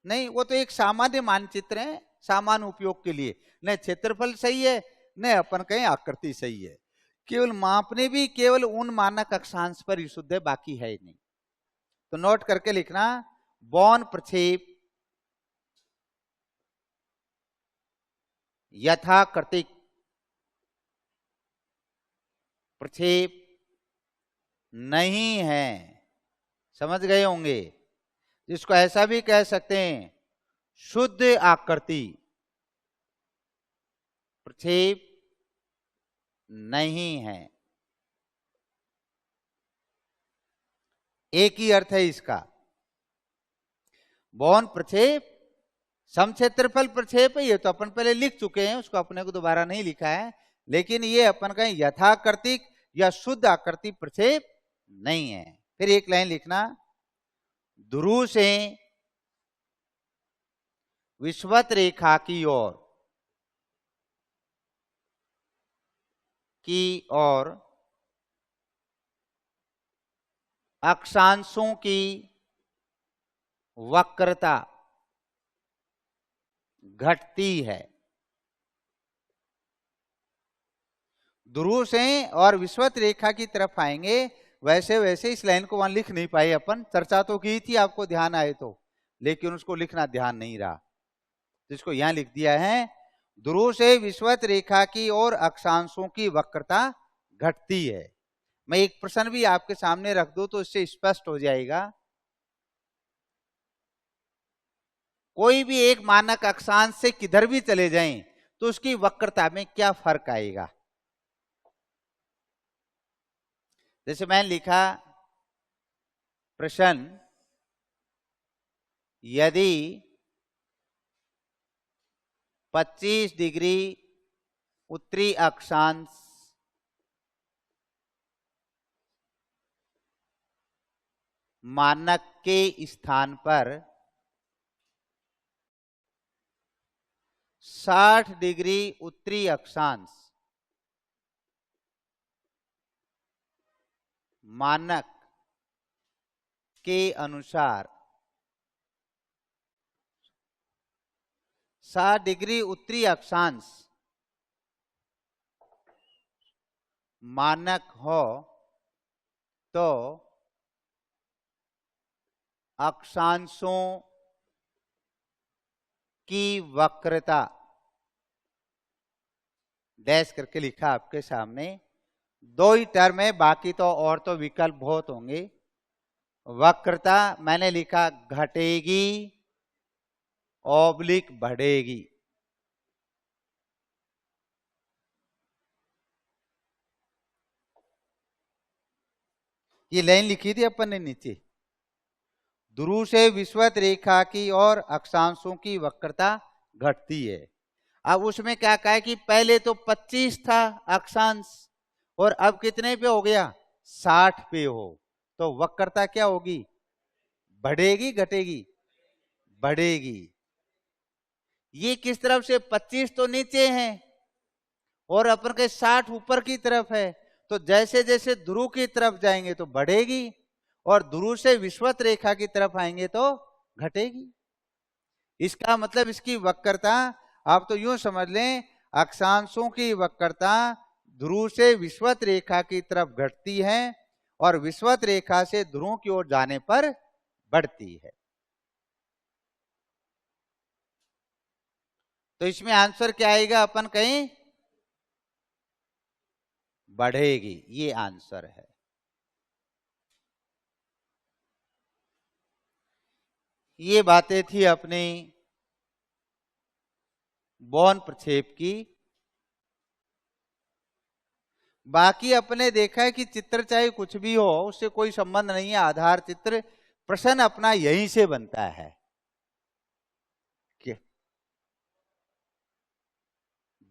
नहीं, वो तो एक सामान्य मानचित्र है, सामान्य उपयोग के लिए। न क्षेत्रफल सही है, न अपन कहें आकृति सही है। केवल मापने भी केवल उन मानक अक्षांश पर ही शुद्ध है, बाकी है नहीं। तो नोट करके लिखना, बौन प्रक्षेप यथाकृतिक प्रक्षेप नहीं है। समझ गए होंगे। इसको ऐसा भी कह सकते हैं, शुद्ध आकृति प्रक्षेप नहीं है। एक ही अर्थ है इसका। बौन प्रक्षेप समक्षेत्रफल प्रक्षेप है, ये तो अपन पहले लिख चुके हैं, उसको अपने को दोबारा नहीं लिखा है। लेकिन ये अपन कहें यथाकृतिक या शुद्ध आकृति प्रक्षेप नहीं है। फिर एक लाइन लिखना, ध्रुव से विषुवत रेखा की ओर अक्षांशों की वक्रता घटती है। ध्रुव से और विषुवत रेखा की तरफ आएंगे, वैसे वैसे इस लाइन को वहां लिख नहीं पाए अपन। चर्चा तो की थी, आपको ध्यान आए तो, लेकिन उसको लिखना ध्यान नहीं रहा, जिसको यहां लिख दिया है, ध्रुव से विषुवत रेखा की ओर अक्षांशों की वक्रता घटती है। मैं एक प्रश्न भी आपके सामने रख दूं तो इससे स्पष्ट हो जाएगा। कोई भी एक मानक अक्षांश से किधर भी चले जाएं तो उसकी वक्रता में क्या फर्क आएगा। जैसे मैंने लिखा प्रश्न, यदि 25 डिग्री उत्तरी अक्षांश मानक के स्थान पर 60 डिग्री उत्तरी अक्षांश मानक के अनुसार 60 डिग्री उत्तरी अक्षांश मानक हो तो अक्षांशों की वक्रता, डैश करके लिखा आपके सामने, 2 ही टर्म है, बाकी तो और तो विकल्प बहुत होंगे। वक्रता मैंने लिखा घटेगी ऑब्लिक बढ़ेगी। ये लाइन लिखी थी अपन ने नीचे, ध्रुव से विषुवत रेखा की और अक्षांशों की वक्रता घटती है। अब उसमें क्या कहा है कि पहले तो 25 था अक्षांश और अब कितने पे हो गया, 60 पे हो, तो वक्रता क्या होगी, बढ़ेगी घटेगी, बढ़ेगी। ये किस तरफ से, 25 तो नीचे है और अपन के 60 ऊपर की तरफ है, तो जैसे जैसे ध्रुव की तरफ जाएंगे तो बढ़ेगी और ध्रुव से विषुवत रेखा की तरफ आएंगे तो घटेगी। इसका मतलब इसकी वक्रता आप तो यूं समझ लें, अक्षांशों की वक्रता ध्रुव से विषुवत रेखा की तरफ घटती है और विषुवत रेखा से ध्रुव की ओर जाने पर बढ़ती है। तो इसमें आंसर क्या आएगा, अपन कहें बढ़ेगी, ये आंसर है। ये बातें थी अपनी बौन प्रक्षेप की। बाकी अपने देखा है कि चित्र चाहे कुछ भी हो उससे कोई संबंध नहीं है, आधार चित्र प्रश्न अपना यहीं से बनता है।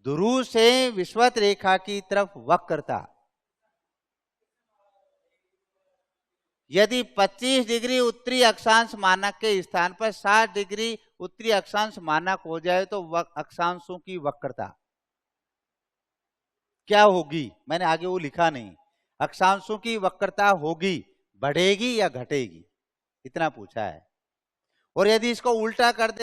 ध्रुव से विषुवत रेखा की तरफ वक्रता, यदि 25 डिग्री उत्तरी अक्षांश मानक के स्थान पर 60 डिग्री उत्तरी अक्षांश मानक हो जाए तो अक्षांशों की वक्रता क्या होगी? मैंने आगे वो लिखा नहीं। अक्षांशों की वक्रता होगी, बढ़ेगी या घटेगी, इतना पूछा है। और यदि इसको उल्टा कर दे